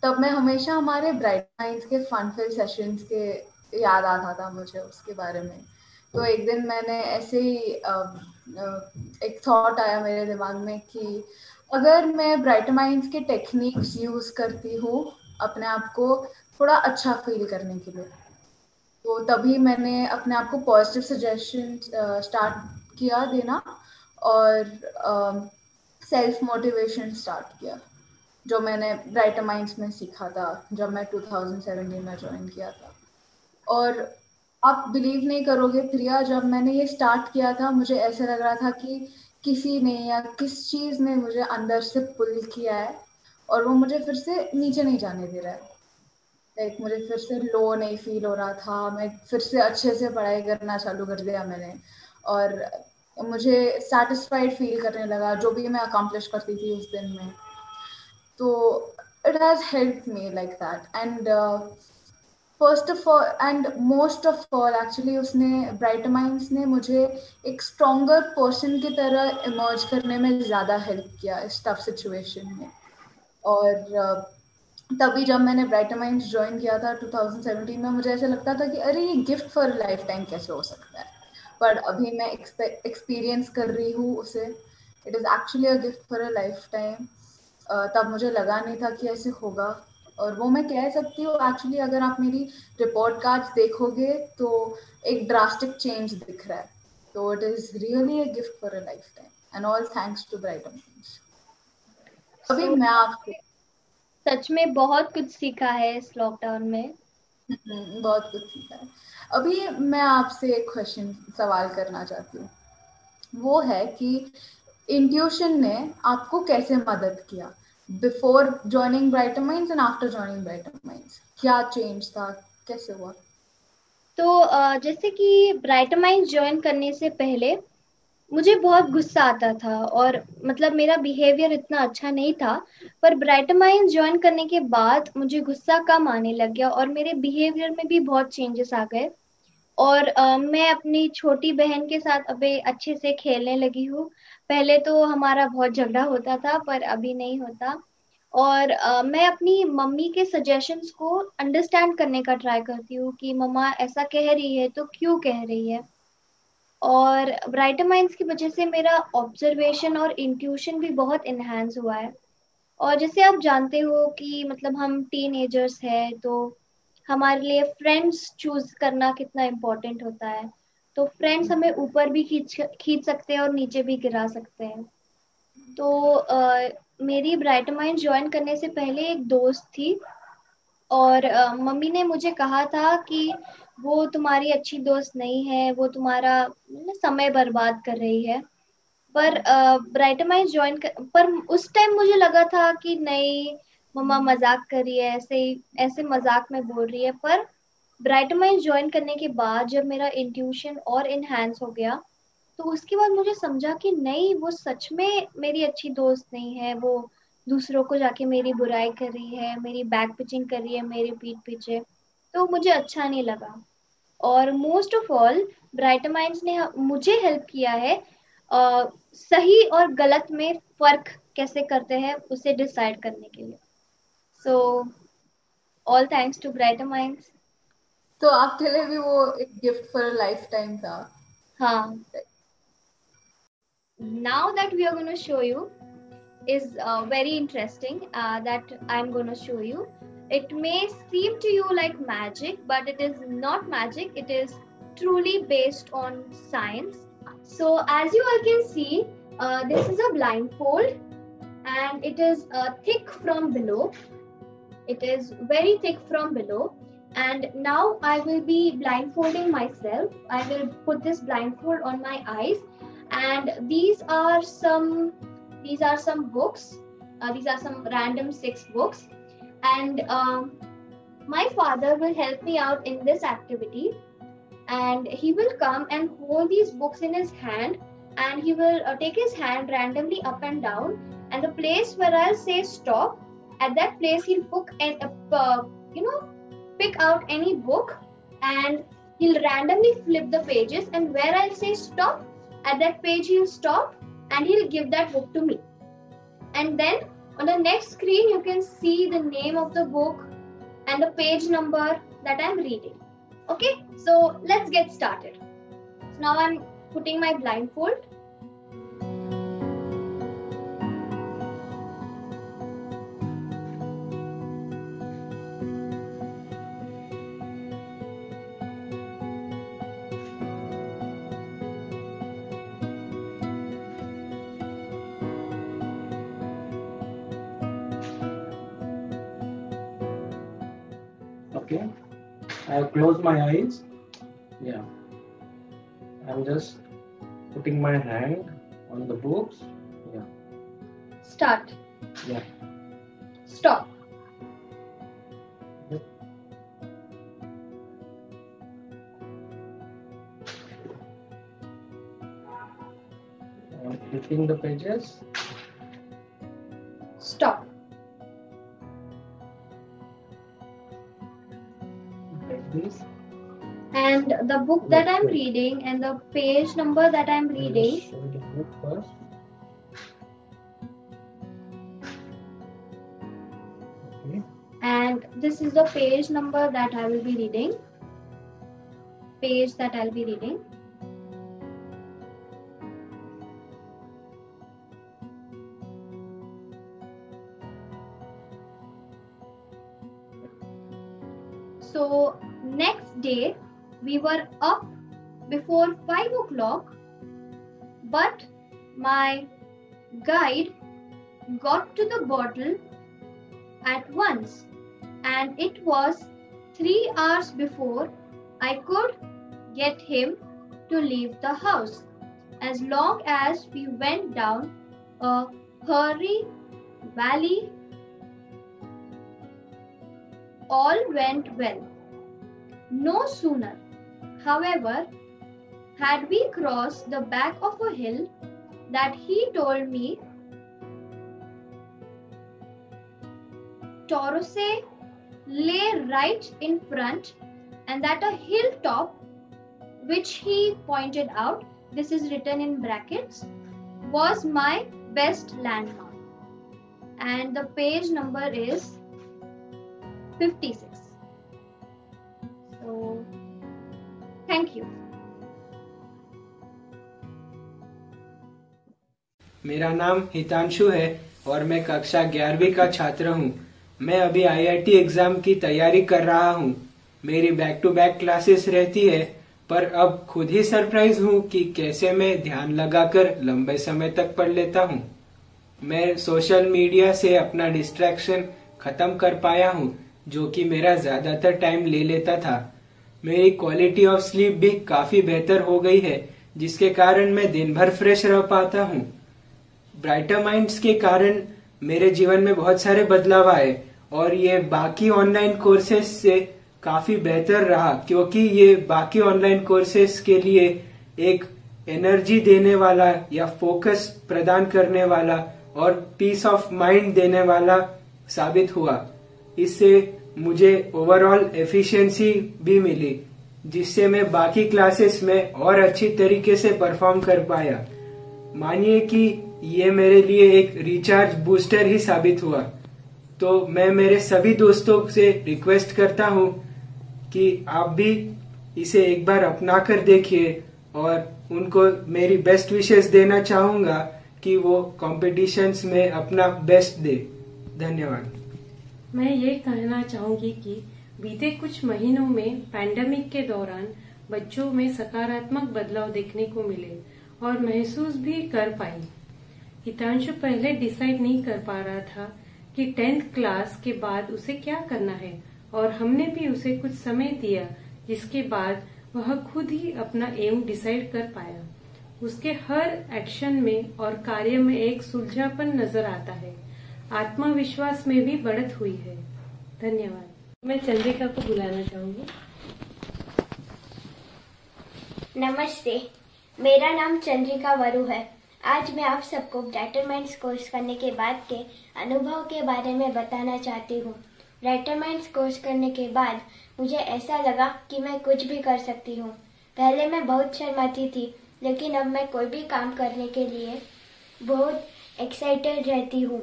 तब मैं हमेशा हमारे ब्राइट माइंड्स के फन फिल सेशंस के याद आता था मुझे उसके बारे में। तो एक दिन मैंने ऐसे ही एक थॉट आया मेरे दिमाग में कि अगर मैं ब्राइट माइंड्स के टेक्निक्स यूज़ करती हूँ अपने आप को थोड़ा अच्छा फील करने के लिए, तो तभी मैंने अपने आप को पॉजिटिव सजेशन स्टार्ट किया देना और सेल्फ मोटिवेशन स्टार्ट किया, जो मैंने ब्राइटर माइंड्स में सीखा था जब मैं 2017 में ज्वाइन किया था। और आप बिलीव नहीं करोगे प्रिया, जब मैंने ये स्टार्ट किया था मुझे ऐसा लग रहा था कि किसी ने या किस चीज़ ने मुझे अंदर से पुल किया है और वो मुझे फिर से नीचे नहीं जाने दे रहा है। लाइक मुझे फिर से लो नहीं फील हो रहा था, मैं फिर से अच्छे से पढ़ाई करना चालू कर दिया मैंने, और मुझे सेटिस्फाइड फील करने लगा जो भी मैं अकम्प्लिश करती थी उस दिन में। तो it has help me like that. And first of all and most of all actually उसने, ब्राइटर माइंड्स ने मुझे एक स्ट्रॉन्गर पर्सन की तरह इमर्ज करने में ज़्यादा हेल्प किया इस टफ सिचुएशन में। और तभी जब मैंने ब्राइटर माइंड्स ज्वाइन किया था 2017 में, मुझे ऐसा लगता था कि अरे ये गिफ्ट फॉर लाइफ टाइम कैसे हो सकता है, पर अभी मैं एक्सपीरियंस कर रही हूँ उसे, it is actually a gift for a life time. तब मुझे लगा नहीं था कि ऐसे होगा, और वो मैं कह सकती हूँ एक्चुअली अगर आप मेरी रिपोर्ट कार्ड्स देखोगे तो एक ड्रास्टिक चेंज दिख रहा है। तो it is really a gift for a lifetime and all thanks to Brighter Minds. अभी मैं आपसे सच में बहुत कुछ सीखा है इस लॉकडाउन में। बहुत कुछ सीखा है। अभी मैं आपसे एक सवाल करना चाहती हूँ, वो है कि इंट्यूशन ने आपको कैसे मदद किया before joining brighter minds and after joining brighter minds? क्या चेंज था, कैसे हुआ? तो जैसे कि ब्राइटर माइंड्स ज्वाइन करने से पहले मुझे बहुत गुस्सा आता था, और मतलब मेरा बिहेवियर इतना अच्छा नहीं था। पर ब्राइटर माइंड्स ज्वाइन करने के बाद मुझे गुस्सा कम आने लग गया और मेरे बिहेवियर में भी बहुत चेंजेस आ गए। और मैं अपनी छोटी बहन के साथ अभी अच्छे से खेलने लगी हूँ। पहले तो हमारा बहुत झगड़ा होता था, पर अभी नहीं होता। और मैं अपनी मम्मी के सजेशंस को अंडरस्टैंड करने का ट्राई करती हूँ कि मम्मा ऐसा कह रही है तो क्यों कह रही है। और ब्राइटर माइंड्स की वजह से मेरा ऑब्जर्वेशन और इंट्यूशन भी बहुत इन्हांस हुआ है। और जैसे आप जानते हो कि मतलब हम टीनेजर्स हैं, तो हमारे लिए फ्रेंड्स चूज करना कितना इम्पोर्टेंट होता है। तो फ्रेंड्स हमें ऊपर भी खींच खींच सकते हैं और नीचे भी गिरा सकते हैं। तो मेरी ब्राइटर माइंड ज्वाइन करने से पहले एक दोस्त थी, और मम्मी ने मुझे कहा था कि वो तुम्हारी अच्छी दोस्त नहीं है, वो तुम्हारा समय बर्बाद कर रही है। पर ब्राइटर माइंड ज्वाइन कर, पर उस टाइम मुझे लगा था कि नहीं, मम्मा मजाक कर रही है, ऐसे ही ऐसे मजाक में बोल रही है। पर ब्राइटर माइंड ज्वाइन करने के बाद जब मेरा इंट्यूशन और इनहेंस हो गया, तो उसके बाद मुझे समझा कि नहीं, वो सच में मेरी अच्छी दोस्त नहीं है। वो दूसरों को जाके मेरी बुराई कर रही है, मेरी बैक पिचिंग कर रही है मेरी पीठ पीछे। तो मुझे अच्छा नहीं लगा। और most of all brighter minds ने मुझे हेल्प किया है सही और गलत में फर्क कैसे करते हैं उसे डिसाइड करने के लिए। So all thanks to Brighter Minds. तो आपके लिए भी वो एक गिफ्ट फॉर लाइफ टाइम था? हाँ। Now that we are going to show you is very interesting, that I'm going to show you. It may seem to you like magic, but it is not magic. It is truly based on science. So as you all can see, this is a blindfold, and it is thick from below. It is very thick from below. And now I will be blindfolding myself. I will put this blindfold on my eyes, and these are some books. These are some random 6 books, and my father will help me out in this activity. And he will come and hold these books in his hand, and he will take his hand randomly up and down, and the place where I'll say stop, at that place he'll pick out any book, and he'll randomly flip the pages, and where I'll say stop, at that page he'll stop, and he'll give that book to me. And then on the next screen you can see the name of the book and the page number that I'm reading. Okay, so let's get started. So now I'm putting my blindfold. Okay, I have closed my eyes. Yeah, I'm just putting my hand on the books. Yeah. Start. Yeah. Stop. flipping the pages. Stop. Like this. And the book that I'm reading and the page number that I'm reading. Show the book first. Okay. And this is the page number that I will be reading. Page that I'll be reading. So next day we were up before 5 o'clock, but my guide got to the bottle at once, and it was 3 hours before I could get him to leave the house. As long as we went down a hurry valley, all went well. No sooner, however, had we crossed the back of a hill that he told me Torosay lay right in front, and that a hilltop, which he pointed out, this is written in brackets, was my best landmark. And the page number is 56. So, thank you. मेरा नाम हितांशु है और मैं कक्षा 11वीं का छात्र हूँ। मैं अभी IIT एग्जाम की तैयारी कर रहा हूँ। मेरी बैक टू बैक क्लासेस रहती है, पर अब खुद ही सरप्राइज हूँ कि कैसे मैं ध्यान लगाकर लंबे समय तक पढ़ लेता हूँ। मैं सोशल मीडिया से अपना डिस्ट्रैक्शन खत्म कर पाया हूँ, जो कि मेरा ज्यादातर टाइम ले लेता था। मेरी क्वालिटी ऑफ स्लीप भी काफी बेहतर हो गई है, जिसके कारण मैं दिन भर फ्रेश रह पाता हूँ। ब्राइटर माइंड्स के कारण मेरे जीवन में बहुत सारे बदलाव आए और ये बाकी ऑनलाइन कोर्सेज से काफी बेहतर रहा, क्योंकि ये बाकी ऑनलाइन कोर्सेज के लिए एक एनर्जी देने वाला या फोकस प्रदान करने वाला और पीस ऑफ माइंड देने वाला साबित हुआ। इससे मुझे ओवरऑल एफिशिएंसी भी मिली, जिससे मैं बाकी क्लासेस में और अच्छी तरीके से परफॉर्म कर पाया। मानिए कि ये मेरे लिए एक रिचार्ज बूस्टर ही साबित हुआ। तो मैं मेरे सभी दोस्तों से रिक्वेस्ट करता हूँ कि आप भी इसे एक बार अपना कर देखिए, और उनको मेरी बेस्ट विशेस देना चाहूंगा कि वो कॉम्पिटिशन्स में अपना बेस्ट दे। धन्यवाद। मैं ये कहना चाहूंगी कि बीते कुछ महीनों में पैंडेमिक के दौरान बच्चों में सकारात्मक बदलाव देखने को मिले और महसूस भी कर पाई। हितांशु पहले डिसाइड नहीं कर पा रहा था कि 10th क्लास के बाद उसे क्या करना है, और हमने भी उसे कुछ समय दिया, जिसके बाद वह खुद ही अपना एम डिसाइड कर पाया। उसके हर एक्शन में और कार्य में एक सुलझापन नजर आता है। आत्मविश्वास में भी बढ़त हुई है। धन्यवाद। मैं चंद्रिका को बुलाना चाहूंगी। नमस्ते, मेरा नाम चंद्रिका वरु है। आज मैं आप सबको ब्राइटर माइंड्स कोर्स करने के बाद के अनुभव के बारे में बताना चाहती हूँ। ब्राइटर माइंड्स कोर्स करने के बाद मुझे ऐसा लगा कि मैं कुछ भी कर सकती हूँ। पहले मैं बहुत शर्माती थी, लेकिन अब मैं कोई भी काम करने के लिए बहुत एक्साइटेड रहती हूँ।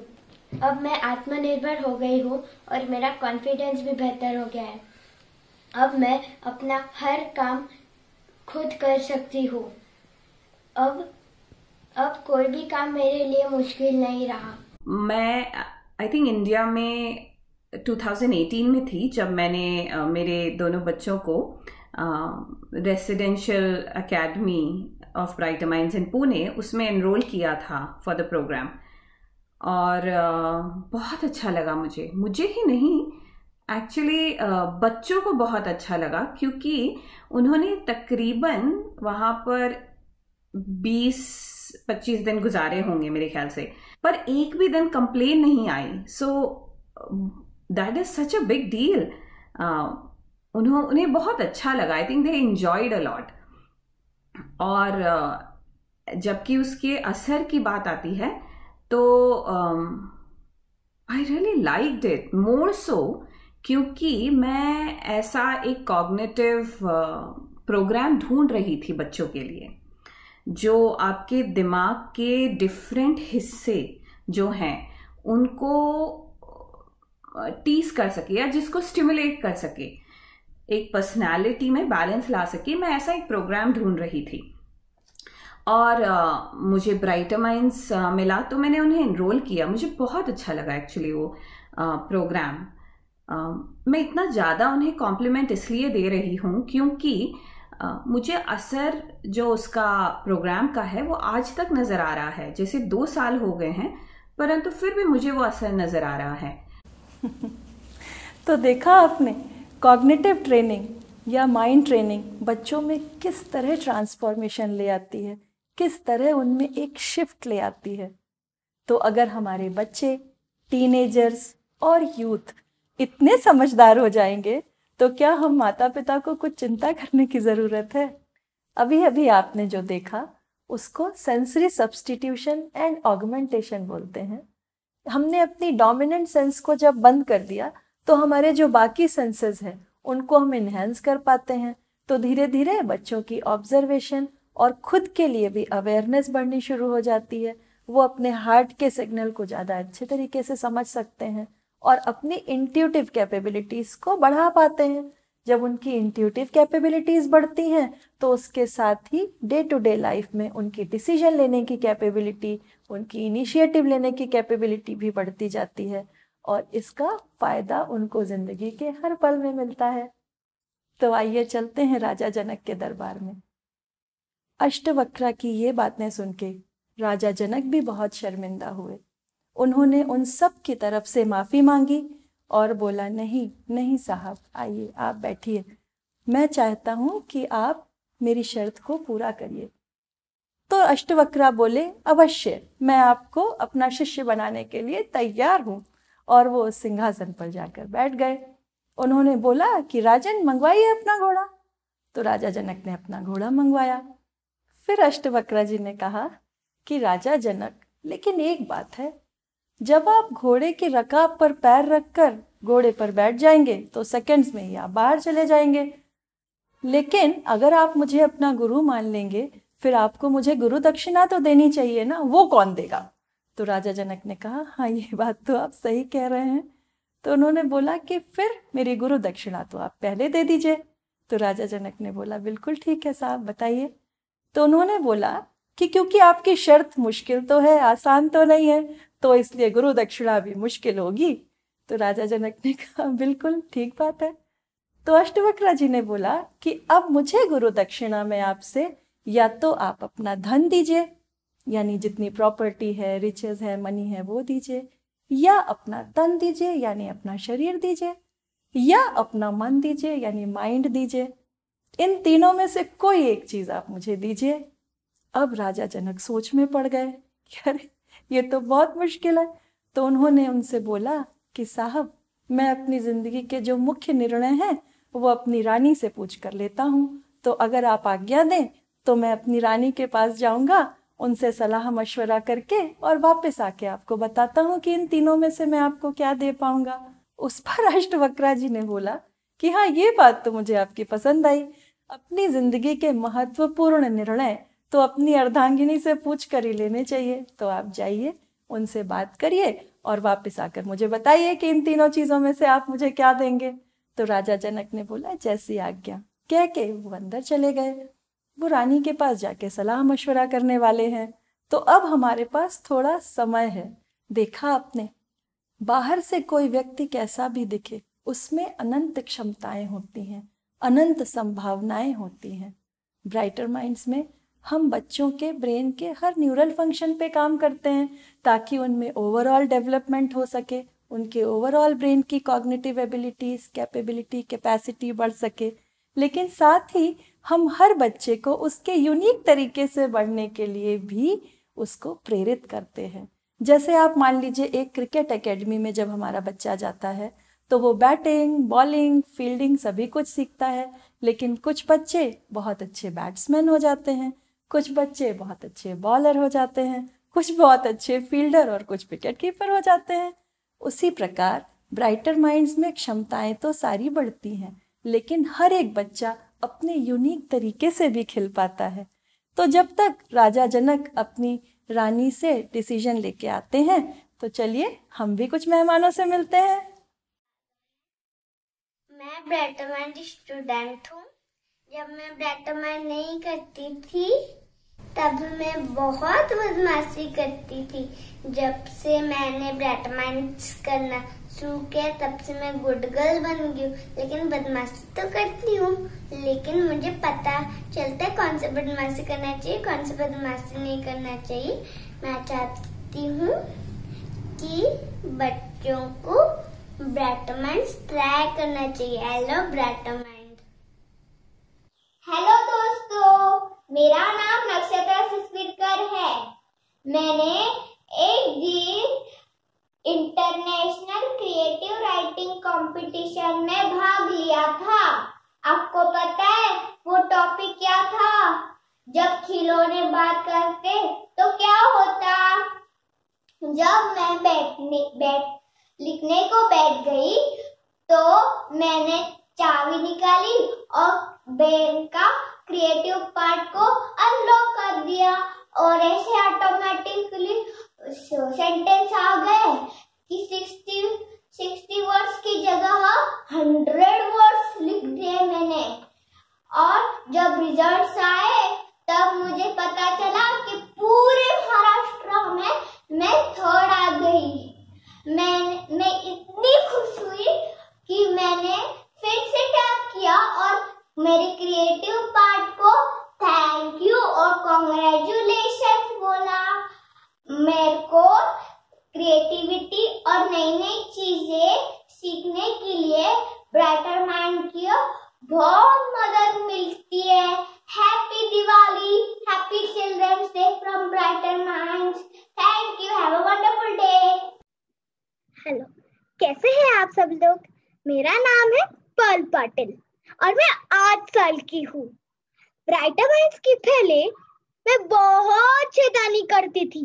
अब मैं आत्मनिर्भर हो गई हूँ और मेरा कॉन्फिडेंस भी बेहतर हो गया है। अब मैं अपना हर काम खुद कर सकती हूँ। अब कोई भी काम मेरे लिए मुश्किल नहीं रहा। मैं आई थिंक इंडिया में 2018 में थी, जब मैंने मेरे दोनों बच्चों को residential academy of brighter minds in Pune उसमें एनरोल किया था फॉर द प्रोग्राम। और बहुत अच्छा लगा मुझे ही नहीं, एक्चुअली बच्चों को बहुत अच्छा लगा, क्योंकि उन्होंने तकरीबन वहाँ पर 20-25 दिन गुजारे होंगे मेरे ख्याल से, पर एक भी दिन कंप्लेन नहीं आई। So that is such a big deal. उन्हें बहुत अच्छा लगा। I think they enjoyed a lot. और जबकि उसके असर की बात आती है तो I really liked it more so, क्योंकि मैं ऐसा एक कॉग्निटिव प्रोग्राम ढूंढ रही थी बच्चों के लिए जो आपके दिमाग के डिफरेंट हिस्से जो हैं उनको टीज कर सके या जिसको स्टिमुलेट कर सके, एक पर्सनालिटी में बैलेंस ला सके। मैं ऐसा एक प्रोग्राम ढूंढ रही थी और मुझे ब्राइटर माइंड्स मिला तो मैंने उन्हें एनरोल किया। मुझे बहुत अच्छा लगा एक्चुअली वो प्रोग्राम। मैं इतना ज़्यादा उन्हें कॉम्प्लीमेंट इसलिए दे रही हूँ क्योंकि मुझे असर जो उसका प्रोग्राम का है वो आज तक नज़र आ रहा है। जैसे 2 साल हो गए हैं परंतु फिर भी मुझे वो असर नज़र आ रहा है। तो देखा आपने, कॉग्निटिव ट्रेनिंग या माइंड ट्रेनिंग बच्चों में किस तरह ट्रांसफॉर्मेशन ले आती है, किस तरह उनमें एक शिफ्ट ले आती है। तो अगर हमारे बच्चे, टीनेजर्स और यूथ इतने समझदार हो जाएंगे तो क्या हम माता पिता को कुछ चिंता करने की ज़रूरत है। अभी अभी आपने जो देखा उसको सेंसरी सब्स्टिट्यूशन एंड ऑगमेंटेशन बोलते हैं। हमने अपनी डोमिनेंट सेंस को जब बंद कर दिया तो हमारे जो बाकी सेंसेस हैं उनको हम इन्हेंस कर पाते हैं। तो धीरे धीरे बच्चों की ऑब्जर्वेशन और खुद के लिए भी अवेयरनेस बढ़नी शुरू हो जाती है। वो अपने हार्ट के सिग्नल को ज़्यादा अच्छे तरीके से समझ सकते हैं और अपनी इंट्यूटिव कैपेबिलिटीज़ को बढ़ा पाते हैं। जब उनकी इंट्यूटिव कैपेबिलिटीज़ बढ़ती हैं तो उसके साथ ही डे टू डे लाइफ में उनकी डिसीजन लेने की कैपेबिलिटी, उनकी इनिशिएटिव लेने की कैपेबिलिटी भी बढ़ती जाती है और इसका फ़ायदा उनको ज़िंदगी के हर पल में मिलता है। तो आइए चलते हैं राजा जनक के दरबार में। अष्टवक्रा की ये बातें सुन के राजा जनक भी बहुत शर्मिंदा हुए। उन्होंने उन सब की तरफ से माफ़ी मांगी और बोला, नहीं नहीं साहब, आइए आप बैठिए, मैं चाहता हूँ कि आप मेरी शर्त को पूरा करिए। तो अष्टवक्रा बोले, अवश्य, मैं आपको अपना शिष्य बनाने के लिए तैयार हूँ। और वो उस सिंहासन पर जाकर बैठ गए। उन्होंने बोला कि राजन मंगवाइए अपना घोड़ा। तो राजा जनक ने अपना घोड़ा मंगवाया। फिर अष्टवक्रा जी ने कहा कि राजा जनक, लेकिन एक बात है, जब आप घोड़े की रकाब पर पैर रखकर घोड़े पर बैठ जाएंगे तो सेकंड्स में ही आप बाहर चले जाएंगे, लेकिन अगर आप मुझे अपना गुरु मान लेंगे फिर आपको मुझे गुरु दक्षिणा तो देनी चाहिए ना, वो कौन देगा। तो राजा जनक ने कहा, हाँ ये बात तो आप सही कह रहे हैं। तो उन्होंने बोला कि फिर मेरी गुरु दक्षिणा तो आप पहले दे दीजिए। तो राजा जनक ने बोला, बिल्कुल ठीक है साहब, बताइए। तो उन्होंने बोला कि क्योंकि आपकी शर्त मुश्किल तो है, आसान तो नहीं है, तो इसलिए गुरु दक्षिणा भी मुश्किल होगी। तो राजा जनक ने कहा, बिल्कुल ठीक बात है। तो अष्टवक्रा जी ने बोला कि अब मुझे गुरु दक्षिणा में आपसे या तो आप अपना धन दीजिए, यानी जितनी प्रॉपर्टी है, रिचेस है, मनी है, वो दीजिए, या अपना तन दीजिए यानी अपना शरीर दीजिए, या अपना मन दीजिए यानी माइंड दीजिए। इन तीनों में से कोई एक चीज आप मुझे दीजिए। अब राजा जनक सोच में पड़ गए कि अरे ये तो बहुत मुश्किल है। तो उन्होंने उनसे बोला कि साहब, मैं अपनी जिंदगी के जो मुख्य निर्णय हैं वो अपनी रानी से पूछ कर लेता हूँ, तो अगर आप आज्ञा दें तो मैं अपनी रानी के पास जाऊंगा, उनसे सलाह मशवरा करके और वापस आके आपको बताता हूँ कि इन तीनों में से मैं आपको क्या दे पाऊंगा। उस पर अष्टवक्रा जी ने बोला कि हाँ, ये बात तो मुझे आपकी पसंद आई। अपनी जिंदगी के महत्वपूर्ण निर्णय तो अपनी अर्धांगिनी से पूछ कर ही लेने चाहिए। तो आप जाइए, उनसे बात करिए और वापस आकर मुझे बताइए कि इन तीनों चीजों में से आप मुझे क्या देंगे। तो राजा जनक ने बोला, जैसी आज्ञा, कह के वो अंदर चले गए। वो रानी के पास जाके सलाह मशवरा करने वाले हैं। तो अब हमारे पास थोड़ा समय है। देखा आपने, बाहर से कोई व्यक्ति कैसा भी दिखे, उसमें अनंत क्षमताएं होती हैं, अनंत संभावनाएं होती हैं। ब्राइटर माइंड्स में हम बच्चों के ब्रेन के हर न्यूरल फंक्शन पे काम करते हैं ताकि उनमें ओवरऑल डेवलपमेंट हो सके, उनके ओवरऑल ब्रेन की कॉग्निटिव एबिलिटीज, कैपेबिलिटी, कैपेसिटी बढ़ सके। लेकिन साथ ही हम हर बच्चे को उसके यूनिक तरीके से बढ़ने के लिए भी उसको प्रेरित करते हैं। जैसे आप मान लीजिए, एक क्रिकेट एकेडमी में जब हमारा बच्चा जाता है तो वो बैटिंग, बॉलिंग, फील्डिंग सभी कुछ सीखता है, लेकिन कुछ बच्चे बहुत अच्छे बैट्समैन हो जाते हैं, कुछ बच्चे बहुत अच्छे बॉलर हो जाते हैं, कुछ बहुत अच्छे फील्डर और कुछ विकेट कीपर हो जाते हैं। उसी प्रकार ब्राइटर माइंड्स में क्षमताएं तो सारी बढ़ती हैं, लेकिन हर एक बच्चा अपने यूनिक तरीके से भी खिल पाता है। तो जब तक राजा जनक अपनी रानी से डिसीजन लेके आते हैं, तो चलिए हम भी कुछ मेहमानों से मिलते हैं। मैं ब्राइटर माइंड स्टूडेंट हूँ। जब मैं ब्राइटर माइंड नहीं करती थी तब मैं बहुत बदमाशी करती थी। जब से मैंने ब्राइटर माइंड्स करना शुरू किया तब से मैं गुड गर्ल बन गई हूँ। लेकिन बदमाशी तो करती हूँ, लेकिन मुझे पता चलता है कौन सा बदमाशी करना चाहिए, कौन सा बदमाशी नहीं करना चाहिए। मैं चाहती हूँ कि बच्चों को ब्राइटर माइंड्स ट्राई करना चाहिए। Hello brighter mind. हेलो दोस्तों, मेरा नाम नक्षत्रा सिस्विरकर है। मैंने एक दिन इंटरनेशनल क्रिएटिव राइटिंग कंपटीशन में भाग लिया था। आपको पता है वो टॉपिक क्या था? जब खिलौने बात करते तो क्या होता? जब मैं लिखने को बैठ गई तो मैंने चाबी निकाली और ब्रेन का क्रिएटिव पार्ट को अनलॉक कर दिया और ऐसे ऑटोमेटिकली सेंटेंस आ गए कि 60 वर्ड्स की जगह 100 वर्ड्स लिख दिए मैंने। और जब रिजल्ट्स आए तब मुझे पता चला कि पूरे महाराष्ट्र में मैं थर्ड आ गई। मैं इतनी खुश हुई कि मैंने फिर से टैप किया और मेरे क्रिएटिव पार्ट को थैंक यू और कॉन्ग्रेचुलेशंस बोला। मेरे को क्रिएटिविटी और नई नई चीजें सीखने के लिए ब्राइटर माइंड की बहुत मदद मिलती है। Happy Diwali, happy children's day from Brighter Minds. Thank you, have a wonderful day. Hello, कैसे हैं आप सब लोग? मेरा नाम है पर्ल पाटिल और मैं 8 साल की हूँ। ब्राइटर माइंड्स की पहले मैं बहुत शैतानी करती थी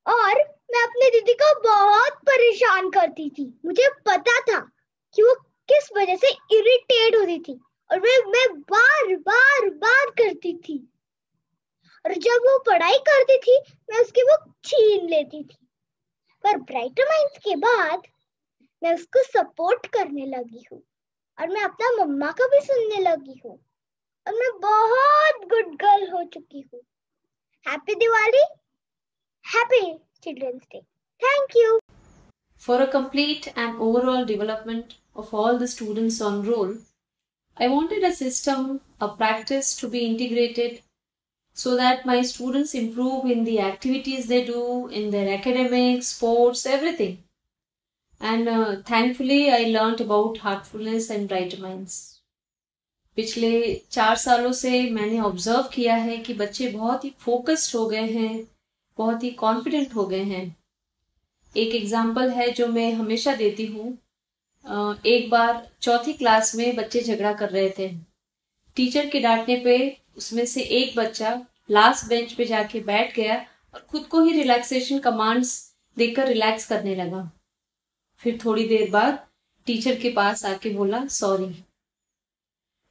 और मैं अपनी दीदी को बहुत परेशान करती थी। मुझे पता था कि वो किस वजह से इरिटेट होती थी और मैं बार करती थी। और जब वो पढ़ाई करती थी मैं उसकी बुक छीन लेती थी। पर ब्राइटर माइंड्स के बाद मैं उसको सपोर्ट करने लगी हूँ और मैं अपना मम्मा का भी सुनने लगी हूँ और मैं बहुत गुड गर्ल हो चुकी हूँ। Happy Diwali, happy children's day. Thank you. For a complete and overall development of all the students on roll, I wanted a system, a practice to be integrated so that my students improve in the activities they do, in their academics, sports, everything. And thankfully I learnt about heartfulness and brighter minds. पिछले 4 सालों से मैंने observe किया है कि बच्चे बहुत ही focused हो गए हैं, बहुत ही कॉन्फिडेंट हो गए हैं। एक एग्जाम्पल है जो मैं हमेशा देती हूँ। एक बार 4th क्लास में बच्चे झगड़ा कर रहे थे। टीचर के डांटने पे उसमें से एक बच्चा लास्ट बेंच पे जाके बैठ गया और खुद को ही रिलैक्सेशन कमांड्स देकर रिलैक्स करने लगा। फिर थोड़ी देर बाद टीचर के पास आके बोला सॉरी।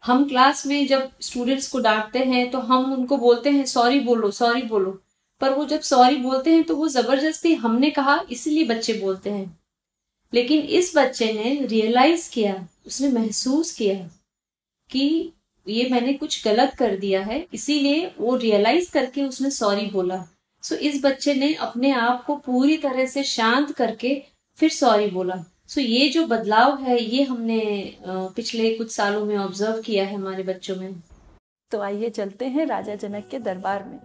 हम क्लास में जब स्टूडेंट्स को डांटते हैं तो हम उनको बोलते हैं सॉरी बोलो, पर वो जब सॉरी बोलते हैं तो वो जबरदस्ती हमने कहा इसलिए बच्चे बोलते हैं। लेकिन इस बच्चे ने रियलाइज किया, उसने महसूस किया कि ये मैंने कुछ गलत कर दिया है, इसीलिए वो रियलाइज करके उसने सॉरी बोला। सो इस बच्चे ने अपने आप को पूरी तरह से शांत करके फिर सॉरी बोला। सो ये जो बदलाव है ये हमने पिछले कुछ सालों में ऑब्जर्व किया है हमारे बच्चों में। तो आइए चलते हैं राजा जनक के दरबार में,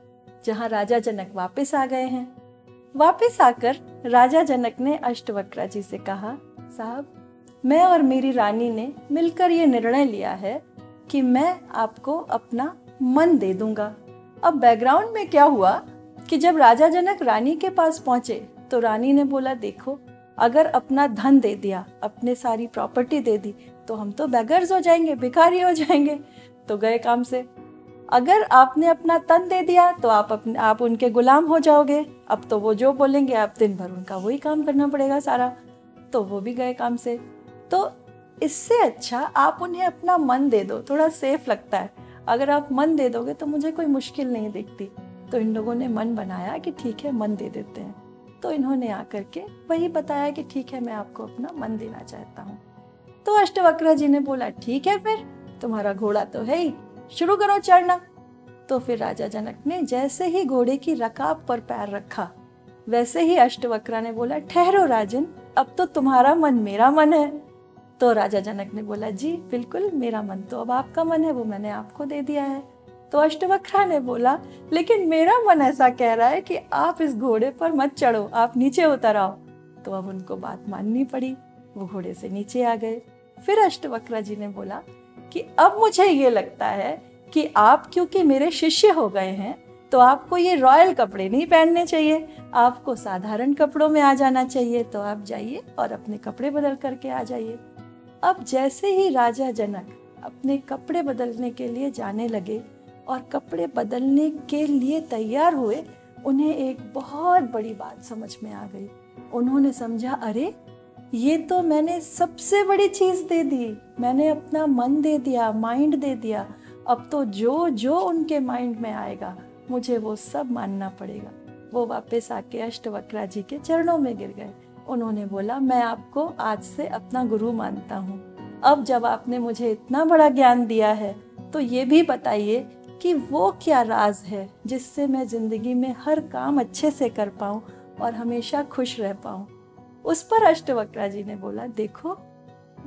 जहाँ राजा जनक वापस आ गए हैं। वापस आकर राजा जनक ने अष्टवक्रा जी से कहा, साहब मैं और मेरी रानी ने मिलकर ये निर्णय लिया है कि मैं आपको अपना मन दे दूंगा। अब बैकग्राउंड में क्या हुआ कि जब राजा जनक रानी के पास पहुंचे तो रानी ने बोला, देखो अगर अपना धन दे दिया, अपने सारी प्रॉपर्टी दे दी तो हम तो बेगर्स हो जाएंगे, भिखारी हो जाएंगे। तो गए काम से। अगर आपने अपना तन दे दिया तो आप उनके गुलाम हो जाओगे। अब तो वो जो बोलेंगे आप दिन भर उनका वही काम करना पड़ेगा सारा, तो वो भी गए काम से। तो इससे अच्छा आप उन्हें अपना मन दे दो, थोड़ा सेफ लगता है। अगर आप मन दे दोगे तो मुझे कोई मुश्किल नहीं दिखती। तो इन लोगों ने मन बनाया कि ठीक है मन दे देते हैं। तो इन्होंने आकर के वही बताया कि ठीक है मैं आपको अपना मन देना चाहता हूँ। तो अष्टवक्र जी ने बोला ठीक है, फिर तुम्हारा घोड़ा तो है ही, शुरू करो चढ़ना। तो फिर राजा जनक ने जैसे ही घोड़े की रकाब पर पैर रखा, वैसे ही अष्टवक्र ने बोला ठहरो राजन, अब तो तुम्हारा मन मेरा मन है। तो राजा जनक ने बोला जी बिल्कुल, मेरा मन तो अब आपका मन है, वो मैंने आपको दे दिया है। तो अष्टवक्र ने बोला लेकिन मेरा मन ऐसा कह रहा है कि आप इस घोड़े पर मत चढ़ो, आप नीचे उतर आओ। तो अब उनको बात माननी पड़ी, वो घोड़े से नीचे आ गए। फिर अष्टवक्र जी ने बोला कि अब मुझे ये लगता है कि आप क्योंकि मेरे शिष्य हो गए हैं तो आपको ये रॉयल कपड़े नहीं पहनने चाहिए, आपको साधारण कपड़ों में आ जाना चाहिए। तो आप जाइए और अपने कपड़े बदल करके आ जाइए। अब जैसे ही राजा जनक अपने कपड़े बदलने के लिए जाने लगे और कपड़े बदलने के लिए तैयार हुए, उन्हें एक बहुत बड़ी बात समझ में आ गई। उन्होंने समझा अरे ये तो मैंने सबसे बड़ी चीज़ दे दी, मैंने अपना मन दे दिया, माइंड दे दिया। अब तो जो जो उनके माइंड में आएगा मुझे वो सब मानना पड़ेगा। वो वापस आके अष्टवक्र जी के चरणों में गिर गए। उन्होंने बोला मैं आपको आज से अपना गुरु मानता हूँ। अब जब आपने मुझे इतना बड़ा ज्ञान दिया है तो ये भी बताइए कि वो क्या राज है जिससे मैं जिंदगी में हर काम अच्छे से कर पाऊँ और हमेशा खुश रह पाऊँ। उस पर अष्टवक्र जी ने बोला देखो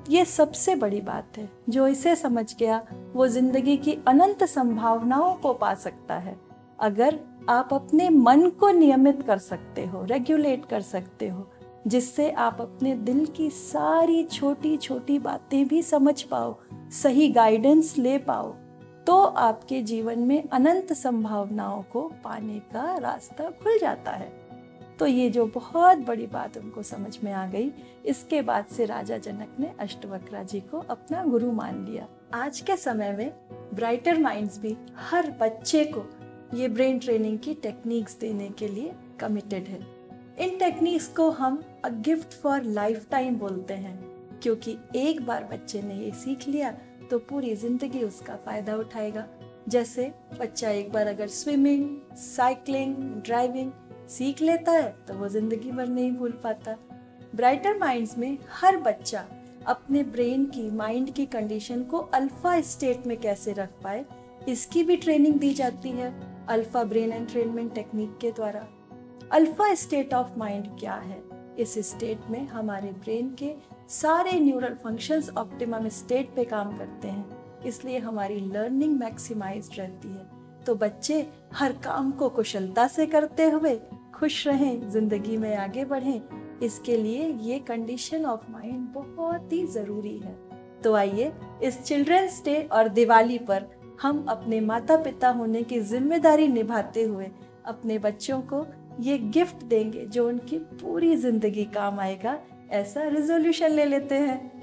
ये सबसे बड़ी बात है, जो इसे समझ गया वो जिंदगी की अनंत संभावनाओं को पा सकता है। अगर आप अपने मन को नियमित कर सकते हो, रेगुलेट कर सकते हो, जिससे आप अपने दिल की सारी छोटी छोटी बातें भी समझ पाओ, सही गाइडेंस ले पाओ, तो आपके जीवन में अनंत संभावनाओं को पाने का रास्ता खुल जाता है। तो ये जो बहुत बड़ी बात उनको समझ में आ गई, इसके बाद से राजा जनक ने अष्टवक्र जी को अपना गुरु मान लिया। आज के समय में ब्राइटर माइंड्स भी हर बच्चे को ये ब्रेन ट्रेनिंग की टेक्निक्स देने के लिए कमिटेड है। इन टेक्निक्स को हम अ गिफ्ट फॉर लाइफ टाइम बोलते हैं, क्योंकि एक बार बच्चे ने ये सीख लिया तो पूरी जिंदगी उसका फायदा उठाएगा। जैसे बच्चा एक बार अगर स्विमिंग, साइकिलिंग, ड्राइविंग सीख लेता है तो वो जिंदगी भर नहीं भूल पाता। ब्राइटर माइंड्स में हर बच्चा अपने ब्रेन की, माइंड की कंडीशन को अल्फा स्टेट में कैसे रख पाए, इसकी भी ट्रेनिंग दी जाती है अल्फा ब्रेन एंट्रेनमेंट टेक्निक के द्वारा। अल्फा स्टेट ऑफ माइंड क्या है? इस स्टेट में हमारे ब्रेन के सारे न्यूरल फंक्शंस ऑप्टिमम स्टेट पे काम करते हैं, इसलिए हमारी लर्निंग मैक्सिमाइज्ड रहती है। तो बच्चे हर काम को कुशलता से करते हुए खुश रहें, जिंदगी में आगे बढ़ें, इसके लिए ये कंडीशन ऑफ माइंड बहुत ही जरूरी है। तो आइए इस चिल्ड्रंस डे और दिवाली पर हम अपने माता पिता होने की जिम्मेदारी निभाते हुए अपने बच्चों को ये गिफ्ट देंगे जो उनकी पूरी जिंदगी काम आएगा। ऐसा रिजोल्यूशन ले लेते हैं।